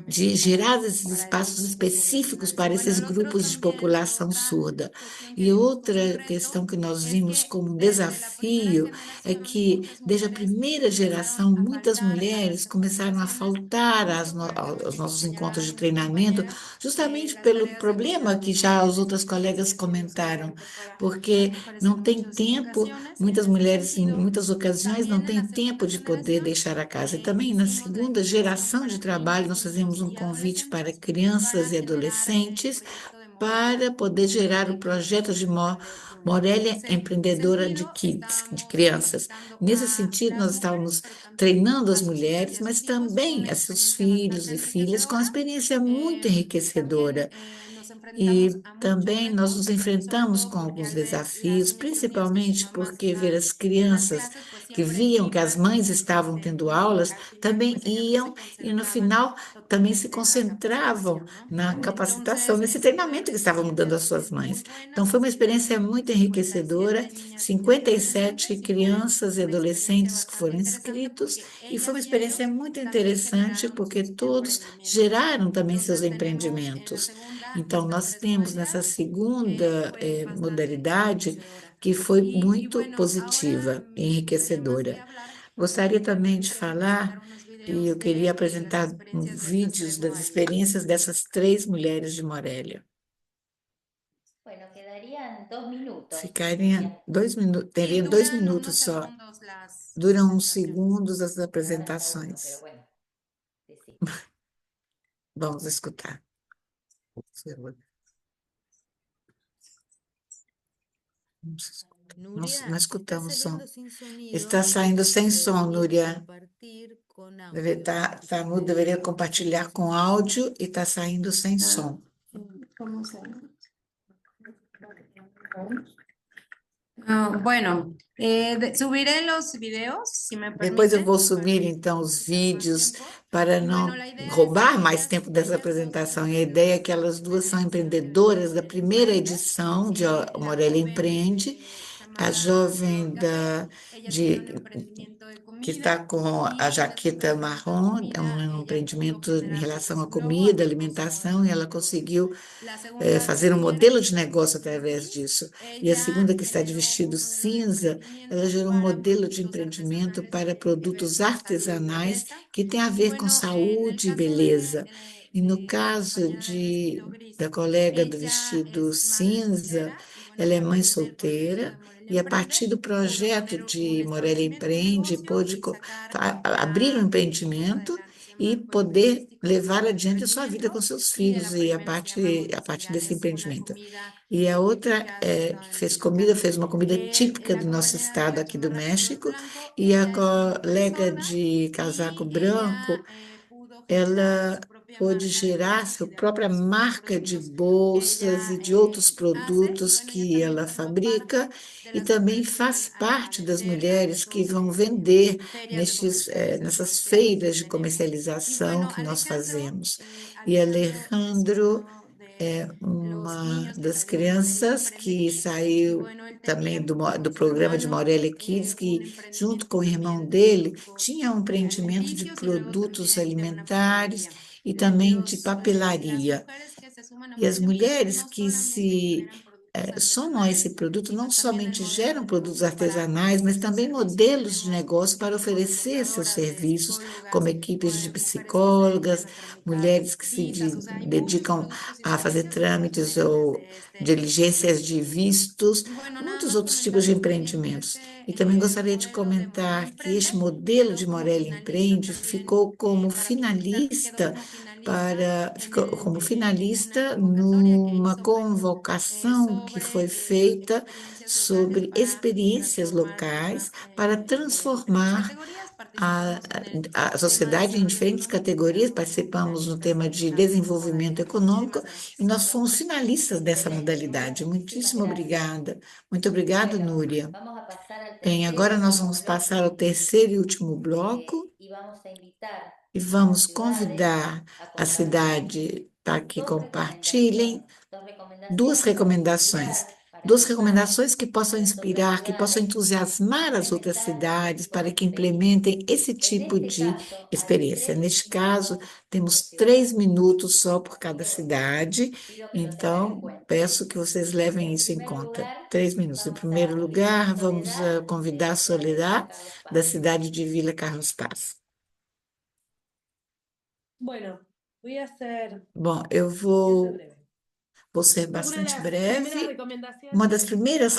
de gerar esses espaços específicos para esses grupos de população surda. E outra questão que nós vimos como um desafio é que, desde a primeira geração, muitas mulheres começaram a faltar aos nossos encontros de treinamento, justamente pelo problema que já os outros colegas comentaram, porque não tem tempo, muitas mulheres, em muitas ocasiões, não têm tempo de poder deixar a casa. E também, na segunda geração de trabalho, nós fazemos um convite para crianças e adolescentes para poder gerar o projeto de Morelia Empreendedora de Kids, de crianças. Nesse sentido, nós estávamos treinando as mulheres, mas também a seus filhos e filhas, com uma experiência muito enriquecedora. E também nós nos enfrentamos com alguns desafios, principalmente porque ver as crianças que viam que as mães estavam tendo aulas, também iam e no final também se concentravam na capacitação, nesse treinamento que estavam dando às suas mães. Então foi uma experiência muito enriquecedora, 57 crianças e adolescentes que foram inscritos, e foi uma experiência muito interessante porque todos geraram também seus empreendimentos. Então, nós temos nessa segunda modalidade que foi muito positiva e enriquecedora. Gostaria também de falar, e eu queria apresentar vídeos das experiências dessas 3 mulheres de Morelia. Bueno, quedarían 2 minutos. Ficaria 2 minutos, teriam 2 minutos só. Duram uns segundos as apresentações. Vamos escutar. Não escutamos som. Está saindo sem som, Núria. Tá mudo, deveria compartilhar com áudio e está saindo sem som. Bueno, subiré los videos, si me Depois eu permite. vou subir, então, os vídeos para não roubar mais tempo dessa apresentação. E a ideia é que elas duas são empreendedoras da primeira edição de Morelia Empreende, a jovem que está com a jaqueta marrom, é um empreendimento em relação à comida, alimentação, e ela conseguiu fazer um modelo de negócio através disso. E a segunda, que está de vestido cinza, ela gerou um modelo de empreendimento para produtos artesanais que tem a ver com saúde e beleza. E no caso da colega do vestido cinza, ela é mãe solteira, e a partir do projeto de Morelia Empreende, pôde abrir um empreendimento e poder levar adiante a sua vida com seus filhos e a partir desse empreendimento. E a outra que fez uma comida típica do nosso estado aqui do México, e a colega de casaco branco, ela pôde gerar sua própria marca de bolsas e de outros produtos que ela fabrica, e também faz parte das mulheres que vão vender nessas feiras de comercialização que nós fazemos. E Alejandro uma das crianças que saiu também do programa de Morelia Kids, que junto com o irmão dele tinha um empreendimento de produtos alimentares e também de papelaria. E as mulheres que se somam a esse produto não somente geram produtos artesanais, mas também modelos de negócio para oferecer seus serviços, como equipes de psicólogas, mulheres que se dedicam a fazer trâmites ou diligências de vistos, muitos outros tipos de empreendimentos. E também gostaria de comentar que este modelo de Morelli Empreende ficou como finalista numa convocação que foi feita sobre experiências locais para transformar a, a sociedade em diferentes categorias. Participamos no tema de desenvolvimento econômico e nós fomos finalistas dessa modalidade. Muitíssimo obrigada. Muito obrigada, Núria. Bem, agora nós vamos passar ao terceiro e último bloco e vamos convidar a cidade para que compartilhem duas recomendações que possam inspirar, que possam entusiasmar as outras cidades para que implementem esse tipo de experiência. Neste caso, temos 3 minutos só por cada cidade, então peço que vocês levem isso em conta. 3 minutos. Em primeiro lugar, vamos convidar a Soledad, da cidade de Vila Carlos Paz. Bueno, voy a ser, Bom, eu voy a ser vou breve. ser Una de bastante las breve. primeras recomendaciones Uma das primeiras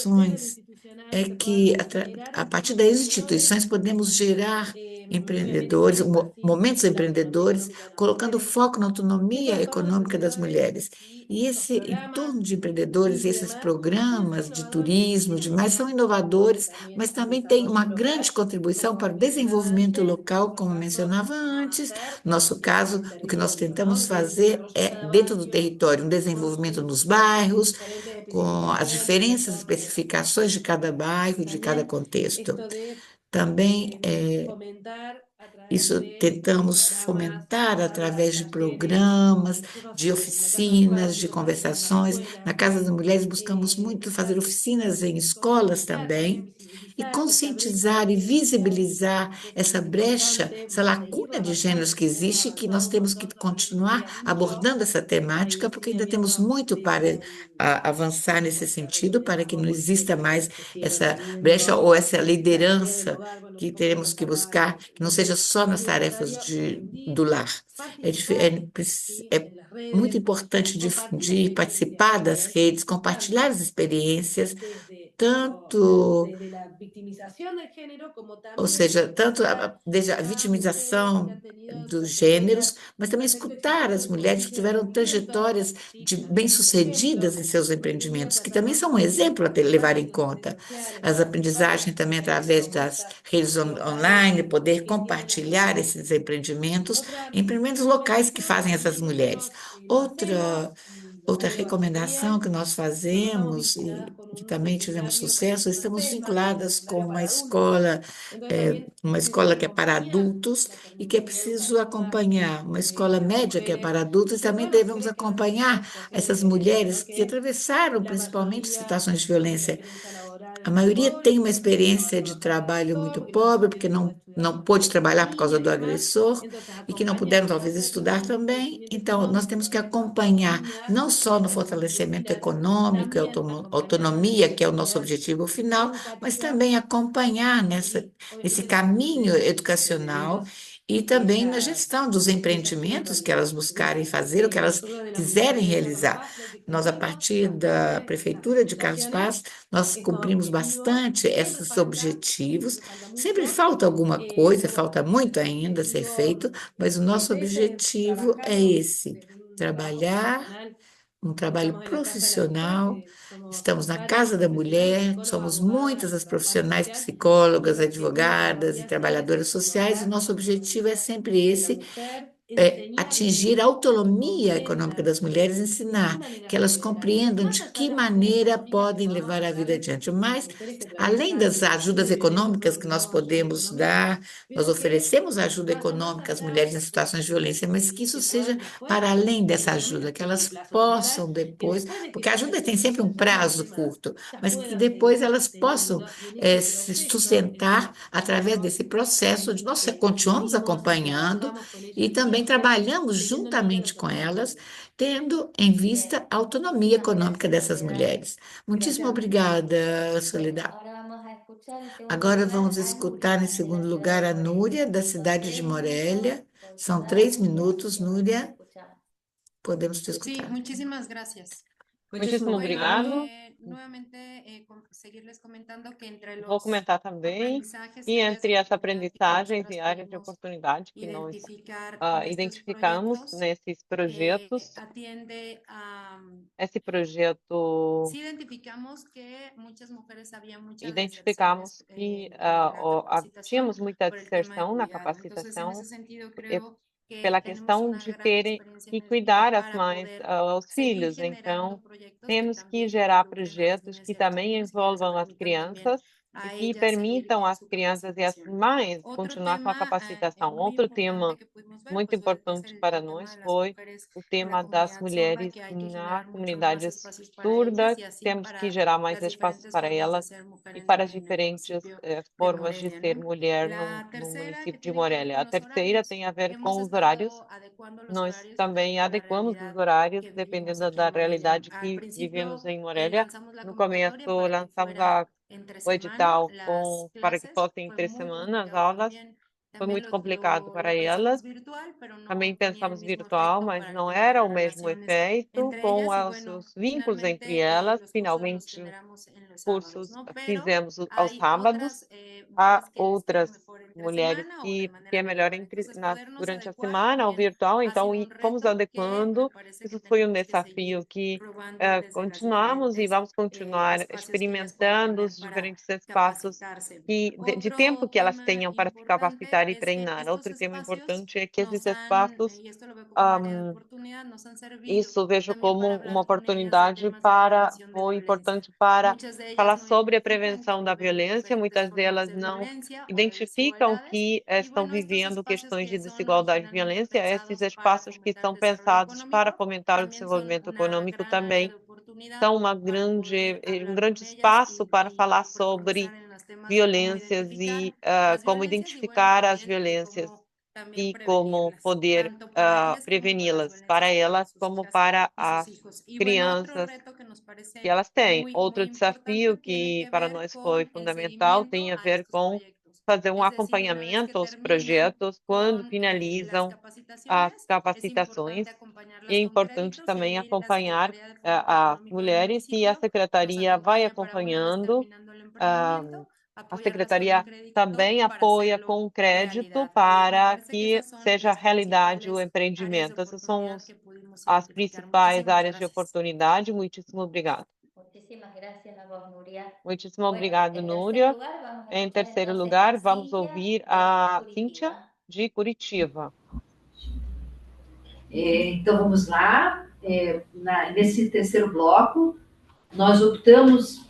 desde lo recomendações institucional é que que, podamos generar a partir entornos das emprendedores, instituições, podemos gerar empreendedores, feminización así momentos la autonomía empreendedores, económica de las colocando mujeres. foco na Estos autonomia entornos econômica das emprendedores mulheres. y E estos esse programas entorno de empreendedores, y esses demás pueden ser programas de innovadores turismo, y demais, são beneficiosos inovadores, también mas al também têm uma desarrollo grande local, contribuição como para o mencionaba desenvolvimento antes, local, en como nuestro caso mencionava vamos a antes. hacer Nosso caso, desde el o que nós territorio, tentamos ¿no? Desde fazer desarrollo é, de cada dentro do barrio, território, um con desenvolvimento nos sus bairros, diferentes com as especificaciones y diferentes entornos. especificações de cada bairro, de cada También contexto. esto de Também fomentar a través isso de tentamos programas, fomentar charlas, através de talleres. programas, Nosotros de en la Casa Rural oficinas, de hacemos también en las conversações. Na escuelas, Casa das Mulheres buscamos muito fazer buscar oficinas em escolas também e visibilizar esta brecha conscientizar de e género social, visibilizar que es essa muy brecha, importante essa lacuna seguirlo de gêneros que existe e que nós avanzar un temos que montón, todavía nos continuar queda mucho. abordando essa temática, Hay porque ainda temos lineamientos muito para avançar nesse como se sentido, para que não por exista ejemplo, mais se sigue essa brecha manteniendo ou essa la tarea del liderança hogar, bueno, que cómo teremos que preservar buscar, que não seja só nas horario por tarefas horario, do difundir, lar. participar, ¿sí? É En las muito redes, importante compartir difundir, participar das experiencias, redes, compartilhar escuchando as experiências, desde, tanto, desde la victimización del género como ou también seja, tanto escuchar desde a a mujeres que vitimização han tenido dos trayectorias gêneros, mas também de éxito escutar exitoso as en sus mulheres que servicios de tiveram emprendimiento, trajetórias ¿sí? de Como por ejemplo, bem-sucedidas em seus emprendidas empreendimentos, a que também são um través exemplo a levar em de las redes conta. sociales, As aprendizagens também através das propuestas redes locales online, poder que tienen las compartilhar mujeres. esses empreendimentos, Otra empreendimentos locais que recomendación fazem que essas mulheres. nosotros lo Outra hacemos y lo Outra digo hace recomendação que bien, nós nosotros estamos fazemos vinculadas e con que un também tivemos secundario que se sucesso, llama estamos CESMA, que es un vinculadas com secundario uma para adultos. escola, Entonces también uma es escola una que é para compañía, adultos la e que é Comunitaria preciso Educativa acompanhar, uma escola de las média que é Mujeres, para adultos, e que também son las devemos mujeres que han tenido acompanhar situaciones essas de violencia, mulheres ¿no? que Que atravessaram la principalmente mayoría situações de tienen una violência. experiencia laboral A muy maioria pobre, tem uma porque no ha experiência de trabajado del trabalho muito todo y no ha pobre, porque podido estudiar não porque pôde tiene una trabalhar por causa niña do y demás. agressor Entonces e que não puderam acompañamos a talvez hacer estudar un também. crecimiento Então, nós económico temos con que esas acompanhar niñas não só no y fortalecimento ellas econômico e también acompañar a autonomia, las que é o nosso niñas objetivo con final, mas empatía também acompanhar y nesse obviamente también caminho desde educacional los e também na ellas, gestão dos ellas quieren empreendimentos que elas realizar. buscarem fazer, o que elas Nosotros en la quiserem Comunitaria de Carlos realizar. Paz lo que Nós, a cumplimos partir a través da de las Prefeitura de Carlos capacitaciones, Paz, nós estos cumprimos objetivos, bastante esses objetivos. siempre falta Sempre mucho, falta alguma coisa, pero falta muito el ainda a ser objetivo feito, mas o nosso es ese, objetivo é trabajarlo esse: desde un trabajo trabalhar profesional. um trabalho Estamos en la Casa de la Mujer, profissional. que somos Estamos na varias Casa da profesionales, Mulher, psicólogas, somos abogadas muitas y as trabajadoras profissionais sociales, y psicólogas, el objetivo, como advogadas e decía antes, trabalhadoras es sociais, e lograr nosso la objetivo é autonomía sempre de la esse: mujer atingir a autonomia econômica das mulheres, ensinar que elas compreendam de que maneira podem levar a vida adiante. Mas, além das ajudas econômicas que nós podemos dar, nós oferecemos ajuda econômica às mulheres em situações de violência, mas que isso seja para além dessa ajuda, que elas possam depois, porque a ajuda tem sempre um prazo curto, mas que depois elas possam se sustentar através desse processo onde nós continuamos acompanhando e também trabalhamos juntamente com elas, tendo em vista a autonomia econômica dessas mulheres. Muitíssimo obrigada, Soledad. Agora vamos escutar, em segundo lugar, a Núria, da cidade de Morelia. São 3 minutos, Núria. Podemos te Sí, escutar. muchísimas gracias. Muitíssimo obrigado. Seguirles comentando que entre Vou comentar também que entre as aprendizagens e áreas de oportunidade que nós identificamos nesses projetos, esse projeto identificamos que tínhamos muita dispersão na capacitação pela questão de terem que cuidar as mães aos filhos. Então, temos que gerar projetos que também envolvam as crianças e que permitam às crianças e às mães continuar com a capacitação. Outro tema muito importante para nós foi o tema das mulheres na comunidade surda. Temos que gerar mais espaços para elas e para as diferentes formas de ser mulher no município de Morelia. A terceira tem a ver com os horários. Nós também adequamos os horários dependendo da realidade que vivemos em Morelia. No começo, lançamos o edital para que fossem 3 semanas as aulas. Foi muito complicado para elas. Também pensamos virtual, mas não era o mesmo efeito com os vínculos entre elas. Finalmente, cursos fizemos aos sábados. Há outras mulheres que é melhor durante a semana, o virtual, então fomos adequando. Isso foi um desafio que continuamos e vamos continuar experimentando os diferentes espaços de tempo que elas tenham para se capacitar e treinar. Outro tema importante é que esses espaços, isso vejo como uma oportunidade importante para falar sobre a prevenção da violência. Muitas delas não identificam que estão vivendo questões de desigualdade e violência. Esses espaços que são pensados para fomentar o desenvolvimento econômico também são um grande espaço para falar sobre violências e como identificar as violências e como poder preveni-las para elas como para as crianças que elas têm. Outro desafio que para nós foi fundamental tem a ver com fazer um acompanhamento aos projetos quando finalizam as capacitações. E é importante também acompanhar as mulheres e a secretaria vai acompanhando. A secretaria também apoia com crédito para que seja realidade o empreendimento. Essas são as principais áreas de oportunidade. Muitíssimo obrigado. Muitíssimo obrigado, Núria. Em terceiro lugar, vamos ouvir a Cíntia, de Curitiba. Então, vamos lá. Nesse terceiro bloco, nós optamos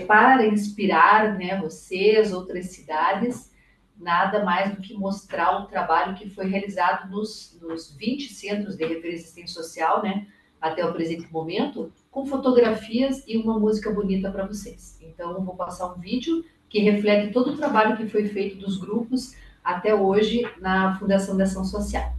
para inspirar, né, vocês, outras cidades, nada mais do que mostrar o trabalho que foi realizado nos 20 centros de referência de assistência social, né, até o presente momento, com fotografias e uma música bonita para vocês. Então, eu vou passar um vídeo que reflete todo o trabalho que foi feito dos grupos até hoje na Fundação de Ação Social.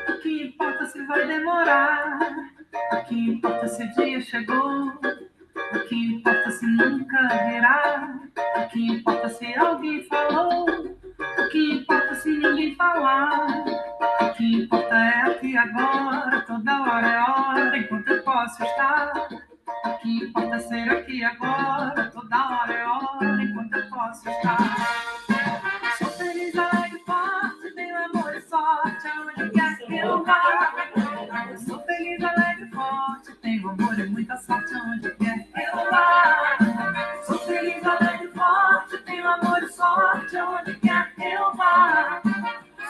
O que importa se vai demorar, o que importa se o dia chegou, o que importa se nunca virá, o que importa se alguém falou, o que importa se ninguém falar, o que importa é aqui agora, toda hora é hora, enquanto eu posso estar, o que importa é ser aqui agora, toda hora é hora, enquanto eu posso estar. sorte aonde quer que eu vá. Eu sou feliz, alegre, forte, tenho amor e muita sorte aonde quer que eu vá. Sou feliz, alegre, forte, tenho amor e sorte aonde quer que eu vá.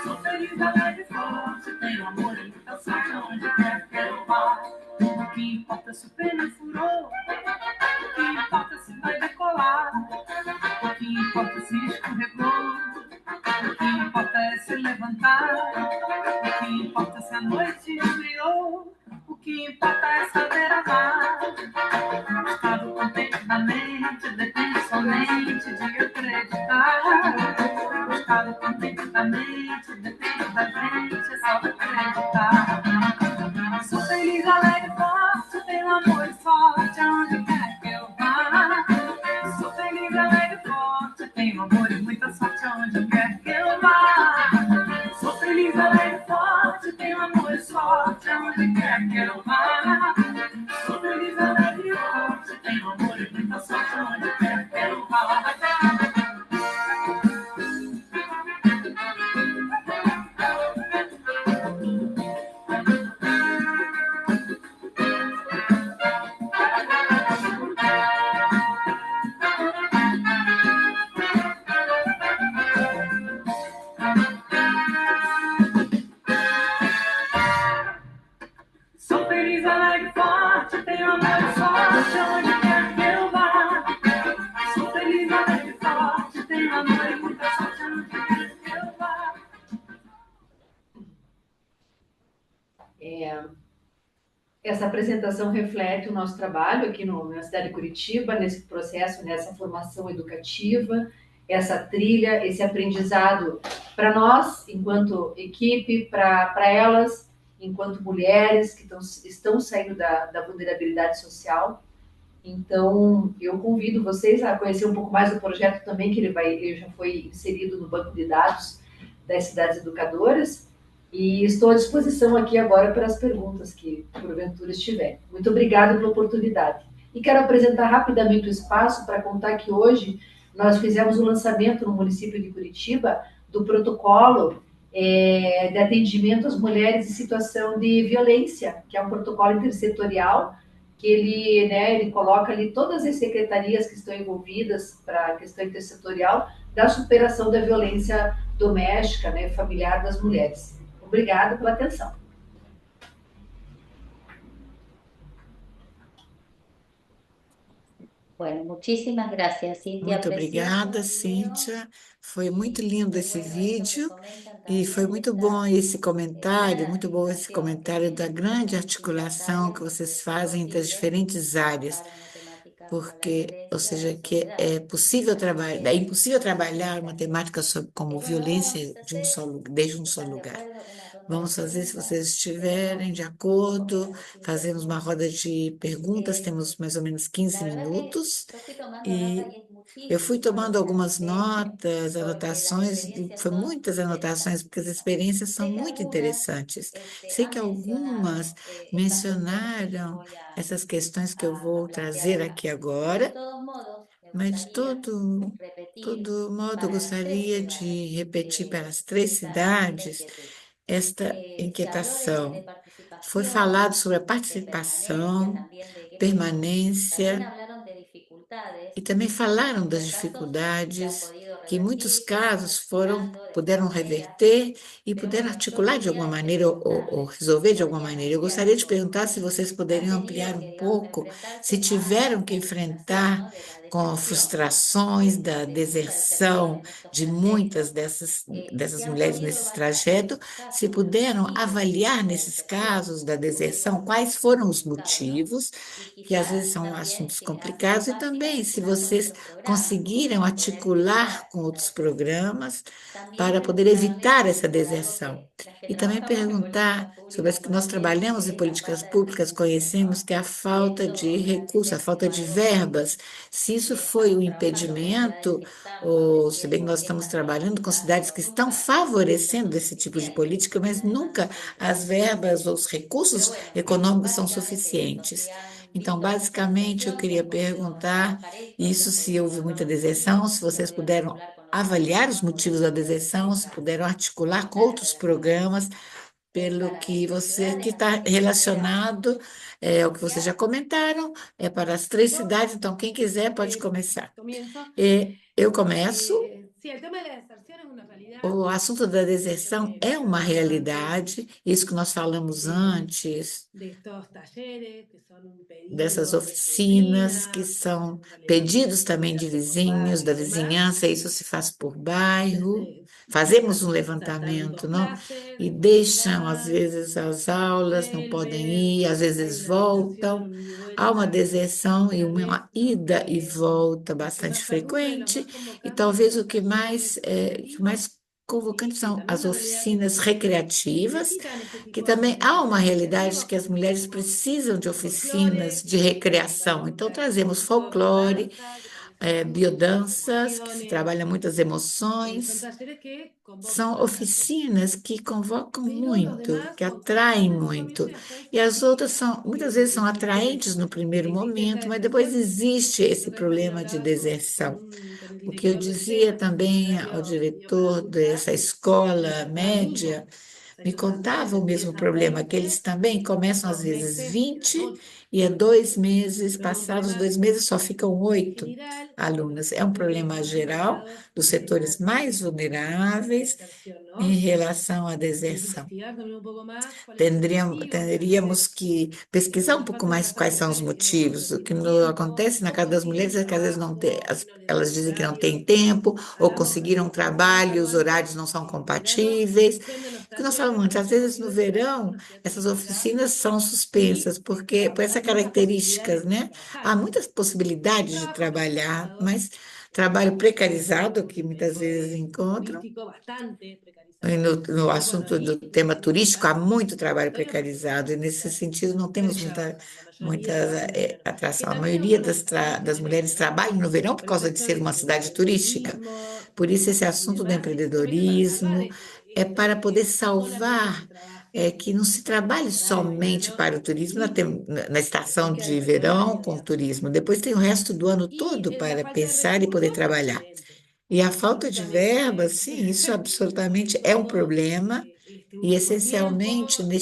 Sou feliz, alegre, forte, tenho amor e muita sorte aonde quer que eu vá. O que importa se o pneu furou, o que importa se vai decolar, o que importa se escorregou, o que importa é se levantar, o que importa se a noite esfriou, o que importa é saber amar. O estado contente da mente depende somente de acreditar. O estado contente da mente depende da gente, é só acreditar. Sou feliz, alegre, forte, tenho amor e sorte aonde quer que eu vá. Sou feliz, alegre, forte, tenho amor e muita sorte aonde quer que eu vá. Sou feliz, alegre, forte, tenho amor e sorte aonde quer que eu vá. Sou feliz, alegre, forte, tenho amor e muita sorte aonde quer que eu vá. Sou feliz, alegre, forte, tenho amor e sorte aonde quer que eu vá. Sou feliz, alegre, forte, tenho amor e muita sorte aonde quer que eu vá. Essa apresentação reflete o nosso trabalho aqui na cidade de Curitiba, nesse processo, nessa formação educativa, essa trilha, esse aprendizado para nós, enquanto equipe, para elas, enquanto mulheres que estão saindo da vulnerabilidade social. Então, eu convido vocês a conhecer um pouco mais do projeto também, que ele já foi inserido no banco de dados das cidades educadoras, e estou à disposição aqui agora para as perguntas que, porventura, estiverem. Muito obrigada pela oportunidade. E quero apresentar rapidamente o espaço para contar que hoje nós fizemos o lançamento no município de Curitiba do protocolo de atendimento às mulheres em situação de violência, que é um protocolo intersetorial, que ele coloca ali todas as secretarias que estão envolvidas para a questão intersetorial da superação da violência doméstica, né, familiar das mulheres. Obrigada pela atenção. Bueno, muchísimas gracias, Cíntia. Muito obrigada, Cíntia. Foi muito lindo esse vídeo e foi muito bom esse comentário, muito bom esse comentário da grande articulação que vocês fazem entre as diferentes áreas, porque, ou seja, que é possível trabalhar, é impossível trabalhar uma temática como violência desde um só lugar. Vamos fazer, se vocês estiverem de acordo, fazemos uma roda de perguntas, temos mais ou menos 15 minutos, e eu fui tomando algumas notas, anotações, e foi muitas anotações, porque as experiências são muito interessantes. Sei que algumas mencionaram essas questões que eu vou trazer aqui agora, mas de todo modo, eu gostaria de repetir para as três cidades esta inquietação. Foi falado sobre a participação, permanência, e também falaram das dificuldades que, em muitos casos, puderam reverter e puderam articular de alguma maneira ou resolver de alguma maneira. Eu gostaria de perguntar se vocês poderiam ampliar um pouco, se tiveram que enfrentar com frustrações da deserção de muitas dessas mulheres nesse trajeto, se puderam avaliar nesses casos da deserção quais foram os motivos, que às vezes são assuntos complicados, e também se vocês conseguiram articular com outros programas para poder evitar essa deserção. E também perguntar sobre as que nós trabalhamos em políticas públicas, conhecemos que a falta de recursos, a falta de verbas, se isso foi um impedimento, ou se bem que nós estamos trabalhando com cidades que estão favorecendo esse tipo de política, mas nunca as verbas ou os recursos econômicos são suficientes. Então, basicamente, eu queria perguntar isso, se houve muita deserção, se vocês puderam avaliar os motivos da deserção, se puderam articular com outros programas, pelo que você que está relacionado ao que vocês já comentaram, é para as 3 cidades, então quem quiser pode começar. Eu começo. Sí, el tema de la deserción es una realidad. O assunto da deserção é uma realidade, isso que nós falamos antes, De estos talleres que son un pedido dessas de oficinas que vecinas, são en realidad pedidos se também de hace por vizinhos, da barrio y demás. vizinhança, isso se faz por bairro. Entonces, Fazemos um saltan 2 levantamento, não? clases, E después deixam, às van, vezes, as aulas, não podem vuelven, ir, às hay vezes una voltam. deserción, un ida y Há uma vuelta, deserção e tal vez uma lo ida e que volta nos bastante apertura y los frequente, más e convocantes talvez son o los que talleres mais recreativos convocante y são también as una realidad que oficinas las mujeres recreativas, necesitan este que tipo também há uma de realidade que incentivos, as mulheres como precisam de el folclore, oficinas de que trabaja recreação. Então, mucha trazemos música, folclore, biodanza, que también se trabaja mucho las biodanças, que se emociones. trabalha muitas Son emoções. talleres que convocan São bastante. oficinas que convocam Pero los muito, demás que o atraem funcionan en un comienzo muito. y después E as outras são, que muitas vezes são si bien atraentes no primeiro existe esta momento, mas depois deserción, existe creo esse que esto también problema de hablaba deserção. con el O que eu director del dizia SEA, que es el também ao Seminario Judío para diretor dessa Adultas, escola que pasa lo média, mismo. O sea, me ellos también contava o mesmo empiezan problema, que 20 eles também y a los começam às 2 vezes meses quedan 20 8. e a 2 meses, Pero es un passados problema 2 meses, só ficam en 8 general de los alunas. É um sectores problema más geral vulnerados dos en setores relación mais a la vulneráveis deserción, em ¿no? relação à Hay que deserção. investigar también un poco más cuáles son los motivos, que a Teríamos veces que pesquisar um nos pouco pasa en mais casa quais são os mujeres que no motivos. O que tienen acontece tiempo, na o casa das consiguen mulheres é que às vezes não tem, trabajo y no les dan elas los dizem que não têm horarios. tempo, ou Hablamos conseguiram um en cuanto trabalho, a os cuánto horários não são en verano compatíveis. suspenden los O que nós falamos talleres antes, por às este vezes no motivo y por la verão, capacidad essas técnica oficinas são suspensas, y porque por hay essas muchas características, posibilidades de né? Há trabajar. muitas Un possibilidades de trabajo trabalhar, precarizado, mas trabalho precarizado, que desde muitas el vezes poder encontram. turístico bastante E precarizado. no Entonces, bueno, assunto do ahí tema turístico, há necesitas muito trabalho convocatoria porque precarizado, e nesse sentido não temos presión, la muita mayoría trabajan en verano. atração. Que A también es maioria bueno también das tener mulheres esto, ¿no? trabalham no verão por Pero es causa de esto ser uma del cidade turística. emprendedurismo Por isso, esse y assunto do demás, también es para salvar empreendedorismo é para esto, poder que solamente se salvar, trabaje que não se en trabalhe temporada de somente verano para o con turismo turismo, na y después estação queda de el resto del verão año, com digamos. turismo. Depois tem o resto do ano Y todo la para falta de pensar e poder recursos es trabalhar. evidente. E a falta de Absolutamente. verbas, sim, isso absolutamente é um Estamos problema. este E último essencialmente tiempo,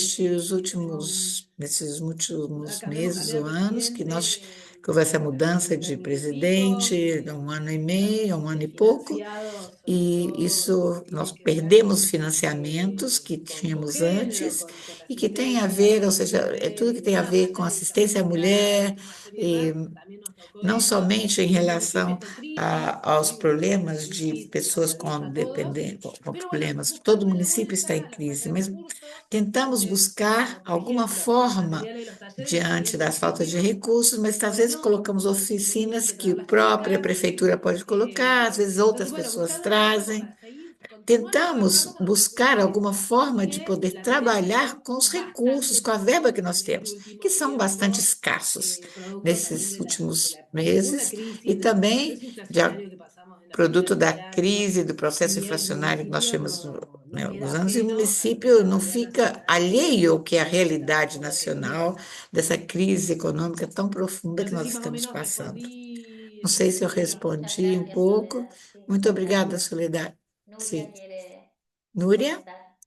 nesses últimos cambiamos, meses cambió ou el anos presidente que houve essa hace mudança un de año y pico, presidente, um ano e meio, um ano e pouco, desfinanciados sobre e todo lo que isso tiene nós que ver perdemos financiamentos que con tínhamos género, antes con e que tem a asistencia a ver, ou la seja, é tudo mujer que y tem a demás, ver más com allá del assistência à capital mulher, humano y e demás, también nos tocó não esto. somente em El municipio relação está en crisis, aos sí, una crisis problemas de difícil que pessoas atraviesa a todos, com pero bueno, problemas. Todo buscando de município está em vuelta la crise, falta de mas recursos, tentamos buscar como por alguma ejemplo los forma materiales y los talleres que si diante bien das faltas de municipio, recursos, mas às vezes bueno, colocamos tiene oficinas que que a saberlas própria fabricar. prefeitura pode colocar, às vezes Entonces, outras bueno, pessoas buscando de vuelta trazem. para seguir continuando Tentamos trabajando con los buscar recursos alguma forma de que poder la tendencia trabalhar es com os recursos, bastante com a verba que pobre nós en este temos, que último são bastante tiempo, escassos producto también nesses de últimos la profunda meses, e crisis, del também proceso de inflacionario que pasamos en la primera produto da mitad del año, crise, do processo y el inflacionário que nós municipio tivemos, no né, alguns queda anos, e o ajeno a lo que município esta não realidad fica nacional alheio ao que é a realidade como requería. nacional dessa crise econômica tão profunda No que sé nós si más o estamos menos passando. respondí Não en ese sei se eu Sí, sentido. muchas respondi um gracias, pouco. Soledad. Sí, Muito muchas obrigada, gracias. Soledad. Nuria Sim. quiere Núria, comentar.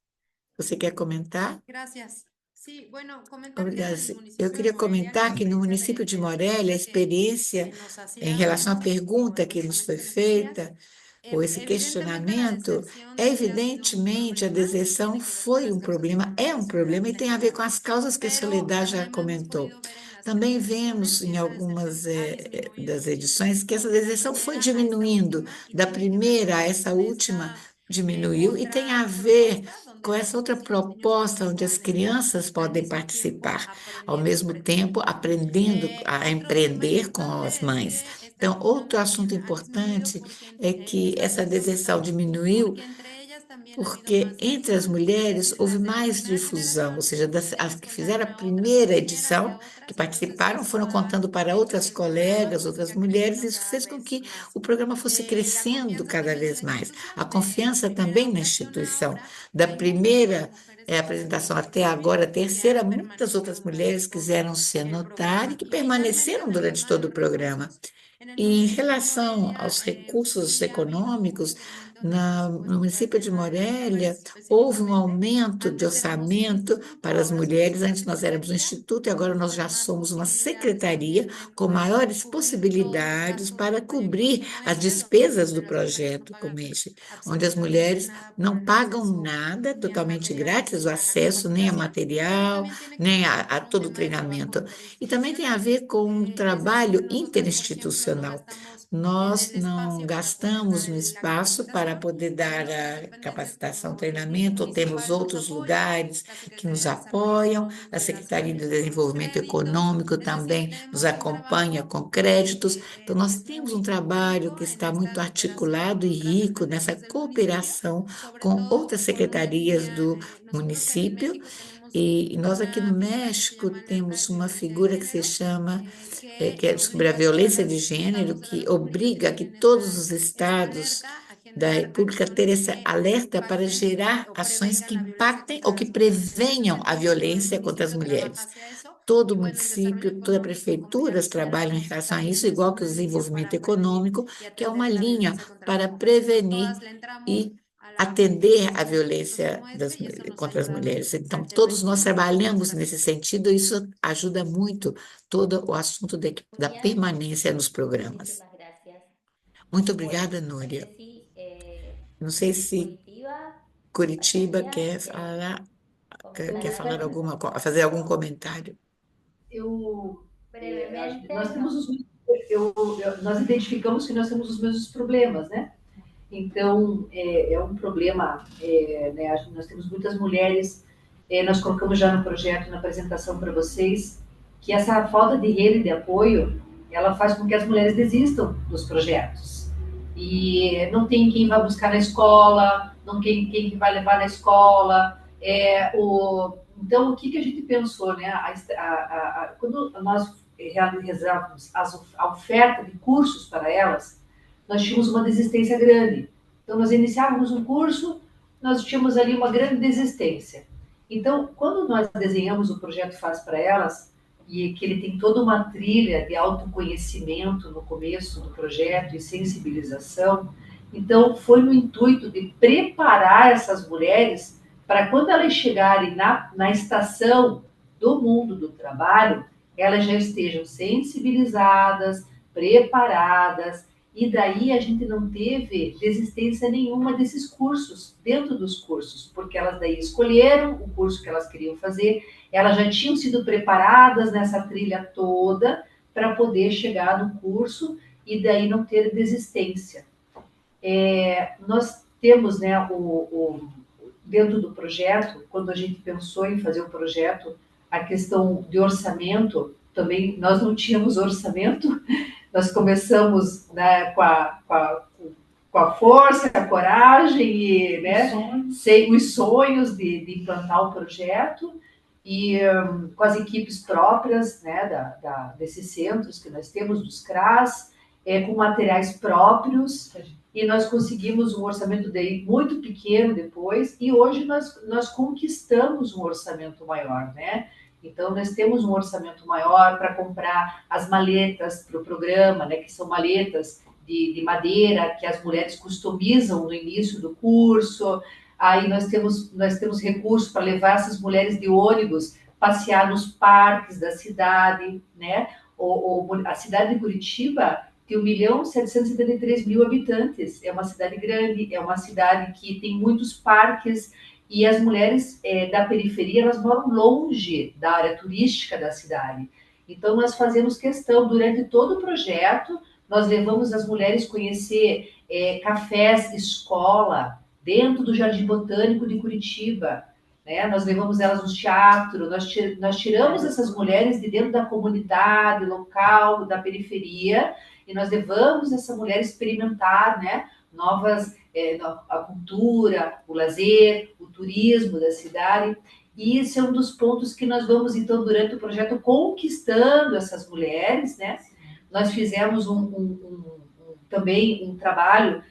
você quer comentar? Gracias. Sí, bueno, comentar que Obrigada. en el Eu municipio de queria Morelia la comentar que no experiencia município de de la Morelia, a pregunta experiência que nos em hacían relação à como pergunta que nos foi específicamente las familias, feita, ou esse evidentemente la questionamento, deserción é sí ha sido un evidentemente a problema que deserção tiene que ver con foi las um causas problema, é um problema e tem a ver com socioeconómicas, as causas que a pero Soledad já también hemos comentou. podido ver en las Também ediciones vemos que em esa deserción algumas ha disminuido das edições que essa de la deserção foi primera a esta diminuindo, última y da tiene que ver primeira a essa con última esta diminuiu, e tem a otra ver propuesta com donde las essa outra niñas y los niños proposta también onde as puedan estar crianças al podem mismo tiempo participar, ao aprendiendo mesmo entre tempo todos. aprendendo a Otro tema empreender com as importante es mães. que esta Então, deserción outro también assunto ha disminuido importante porque é que esta essa deserción, deserção perdón, diminuiu porque entre ellas porque entre as mulheres houve mais difusão, ou seja, as que fizeram a primeira edição, que participaram, foram contando para outras colegas, outras mulheres, e isso fez com que o programa fosse crescendo cada vez mais. A confiança também na instituição, da primeira apresentação até agora, a terceira, muitas outras mulheres quiseram se anotar e que permaneceram durante todo o programa. E em relação aos recursos econômicos, no município de Morélia, houve um aumento de orçamento para as mulheres. Antes nós éramos um instituto e agora nós já somos uma secretaria com maiores possibilidades para cobrir as despesas do projeto como este, onde as mulheres não pagam nada, totalmente grátis, o acesso nem a material, nem a todo o treinamento. E também tem a ver com um trabalho interinstitucional. Nós não gastamos no espaço para poder dar a capacitação, treinamento, ou temos outros lugares que nos apoiam. A Secretaria de Desenvolvimento Econômico também nos acompanha com créditos. Então, nós temos um trabalho que está muito articulado e rico nessa cooperação com outras secretarias do município. E nós aqui no México temos uma figura que se chama, que é sobre a violência de gênero, que obriga que todos os estados da República ter esse alerta para gerar ações que impactem ou que prevenham a violência contra as mulheres. Todo município, toda prefeitura trabalham em relação a isso, igual que o desenvolvimento econômico, que é uma linha para prevenir e atender à violência contra as mulheres. Então, todos nós trabalhamos nesse sentido, e isso ajuda muito todo o assunto da permanência nos programas. Muito obrigada, Núria. Não sei se Curitiba quer falar fazer algum comentário. Nós identificamos que nós temos os mesmos problemas, né? Então, é um problema, né? Nós temos muitas mulheres, nós colocamos já no projeto, na apresentação para vocês, que essa falta de rede de apoio, ela faz com que as mulheres desistam dos projetos. E não tem quem vai buscar na escola, não tem quem vai levar na escola. Então, o que a gente pensou, né? Quando nós realizamos a oferta de cursos para elas, nós tínhamos uma desistência grande. Então, nós iniciávamos um curso, nós tínhamos ali uma grande desistência. Então, quando nós desenhamos o projeto Faz para Elas, e que ele tem toda uma trilha de autoconhecimento no começo do projeto e sensibilização, então foi no intuito de preparar essas mulheres para quando elas chegarem na estação do mundo do trabalho, elas já estejam sensibilizadas, preparadas, e daí a gente não teve desistência nenhuma desses cursos, dentro dos cursos, porque elas daí escolheram o curso que elas queriam fazer, elas já tinham sido preparadas nessa trilha toda para poder chegar no curso e daí não ter desistência. Nós temos, né, dentro do projeto, quando a gente pensou em fazer o projeto, a questão de orçamento, também nós não tínhamos orçamento, nós começamos, né, com a força, a coragem e, né, os sonhos de implantar o projeto e com as equipes próprias, né, desses centros que nós temos, dos CRAS, com materiais próprios, e nós conseguimos um orçamento muito pequeno depois, e hoje nós conquistamos um orçamento maior, né? Então, nós temos um orçamento maior para comprar as maletas para o programa, né, que são maletas de madeira que as mulheres customizam no início do curso. Aí nós temos recursos para levar essas mulheres de ônibus passear nos parques da cidade, né? A cidade de Curitiba tem 1.773.000 habitantes. É uma cidade grande, é uma cidade que tem muitos parques, e as mulheres da periferia, elas moram longe da área turística da cidade. Então, nós fazemos questão, durante todo o projeto, nós levamos as mulheres conhecer cafés, escola, dentro do Jardim Botânico de Curitiba, né? Nós levamos elas no teatro, nós tiramos essas mulheres de dentro da comunidade local, da periferia, e nós levamos essa mulher experimentar, né, novas a cultura, o lazer, o turismo da cidade. E esse é um dos pontos que nós vamos, então, durante o projeto, conquistando essas mulheres, né? Nós fizemos também um trabalho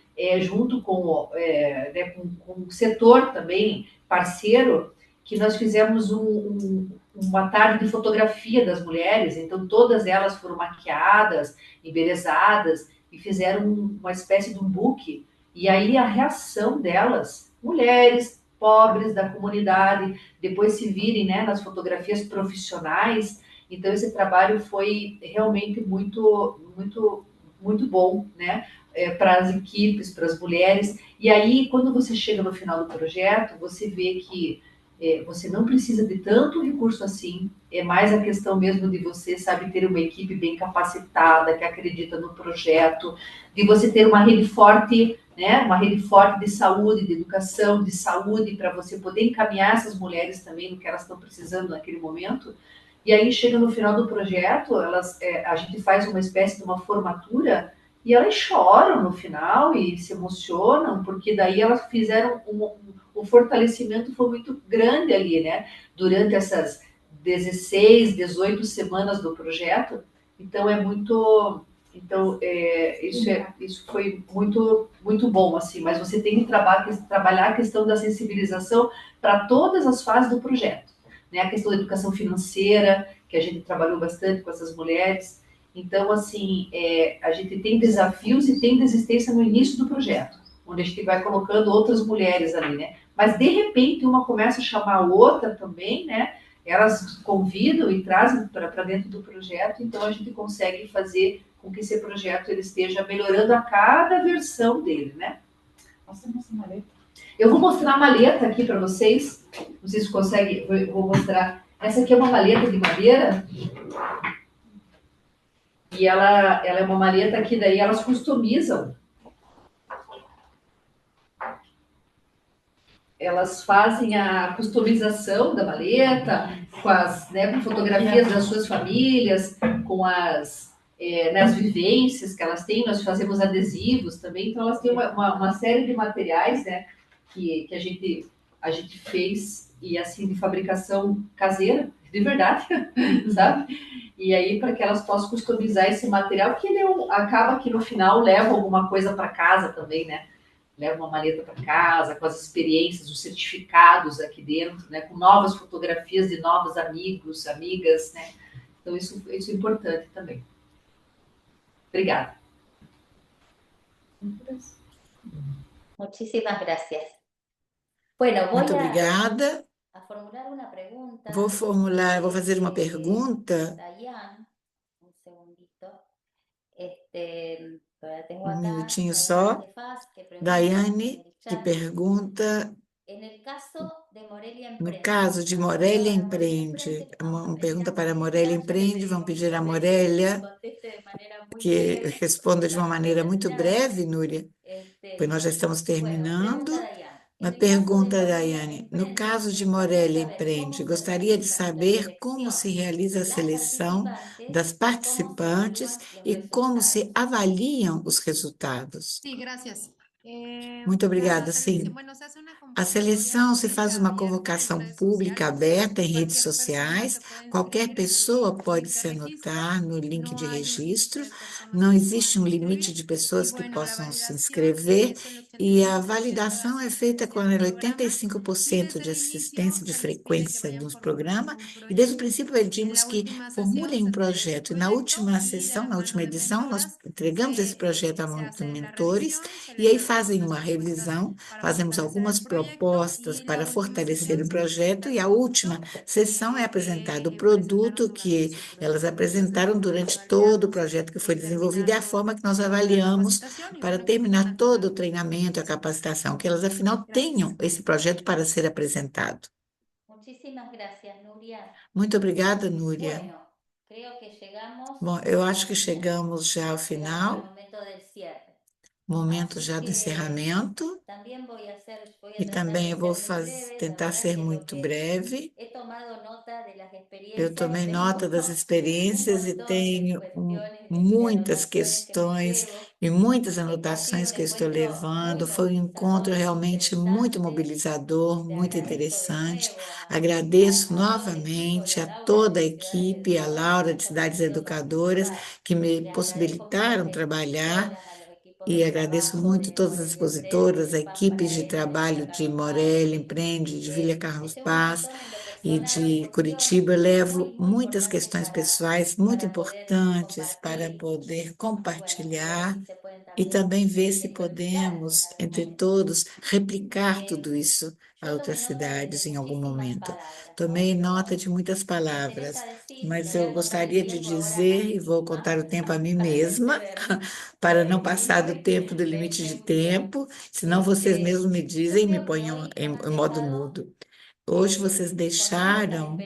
junto com o setor também parceiro, que nós fizemos uma tarde de fotografia das mulheres, então todas elas foram maquiadas, embelezadas e fizeram uma espécie de um book. E aí a reação delas, mulheres pobres da comunidade, depois se virem, né, nas fotografias profissionais. Então esse trabalho foi realmente muito bom, né, para as equipes, para as mulheres. E aí, quando você chega no final do projeto, você vê que você não precisa de tanto recurso assim, é mais a questão mesmo de você, sabe, ter uma equipe bem capacitada, que acredita no projeto, de você ter uma rede forte, né, uma rede forte de saúde, de educação, de saúde, para você poder encaminhar essas mulheres também no que elas estão precisando naquele momento. E aí chega no final do projeto, a gente faz uma espécie de uma formatura e elas choram no final e se emocionam, porque daí elas fizeram o fortalecimento foi muito grande ali, né? Durante essas 16, 18 semanas do projeto. Então isso foi muito bom, assim, mas você tem que trabalhar a questão da sensibilização para todas as fases do projeto, né? A questão da educação financeira, que a gente trabalhou bastante com essas mulheres. Então, assim, a gente tem desafios e tem desistência no início do projeto, onde a gente vai colocando outras mulheres ali, né? Mas, de repente, uma começa a chamar a outra também, né? Elas convidam e trazem para dentro do projeto, então a gente consegue fazer com que esse projeto ele esteja melhorando a cada versão dele, né? Nossa, maleta. Eu vou mostrar a maleta aqui para vocês. Vocês conseguem? Vou mostrar. Essa aqui é uma maleta de madeira. E ela é uma maleta que daí elas customizam. Elas fazem a customização da maleta com fotografias das suas famílias, com as vivências que elas têm. Nós fazemos adesivos também, então elas têm uma série de materiais, né, que a gente fez, e assim, de fabricação caseira, de verdade, sabe? E aí, para que elas possam customizar esse material, que ele acaba que no final leva alguma coisa para casa também, né? Leva uma maleta para casa, com as experiências, os certificados aqui dentro, né? Com novas fotografias de novos amigos, amigas, né? Então, isso é importante também. Obrigada. Muchísimas gracias. Bueno, Muito obrigada. a formular una pregunta. Vou fazer uma pergunta. Dayan, un segundito. Um minutinho só. Daiane, que pergunta, no caso de Morelia Empreende, uma pergunta para Morelia Empreende, vamos pedir a Morelia que responda de uma maneira muito breve, Núria, pois nós já estamos terminando. Uma pergunta, Daiane. No caso de Morelia Empreende, gostaria de saber como se realiza a seleção das participantes e como se avaliam os resultados. Sí, gracias. Muito obrigada, sim. A seleção se faz uma convocação pública aberta em redes sociais. Qualquer pessoa pode se anotar no link de registro. Não existe um limite de pessoas que possam se inscrever e a validação é feita com 85% de assistência de frequência dos programas e desde o princípio pedimos que formulem um projeto. E na última sessão, na última edição, nós entregamos esse projeto a mentores e aí fazem uma revisão, fazemos algumas propostas para fortalecer o projeto e a última sessão é apresentado o produto que elas apresentaram durante todo o projeto que foi desenvolvido e a forma que nós avaliamos para terminar todo o treinamento, a capacitação, que elas afinal tenham esse projeto para ser apresentado. Muito obrigada, Núria. Bom, eu acho que chegamos já ao final. momento já do encerramento, e também eu vou tentar ser muito breve. Eu tomei nota das experiências e tenho muitas questões e muitas anotações que eu estou levando. Foi um encontro realmente muito mobilizador, muito interessante. Agradeço novamente a toda a equipe, a Laura de Cidades Educadoras, que me possibilitaram trabalhar. E agradeço muito todas as expositoras, a equipes de trabalho de Morel Empreende, de Vila Carlos Paz e de Curitiba. Eu levo muitas questões pessoais muito importantes para poder compartilhar e também ver se podemos, entre todos, replicar tudo isso a outras cidades em algum momento. Tomei nota de muitas palavras, mas eu gostaria de dizer, e vou contar o tempo a mim mesma, para não passar do tempo, do limite de tempo, senão vocês mesmos me dizem e me ponham em modo mudo. Hoje vocês deixaram,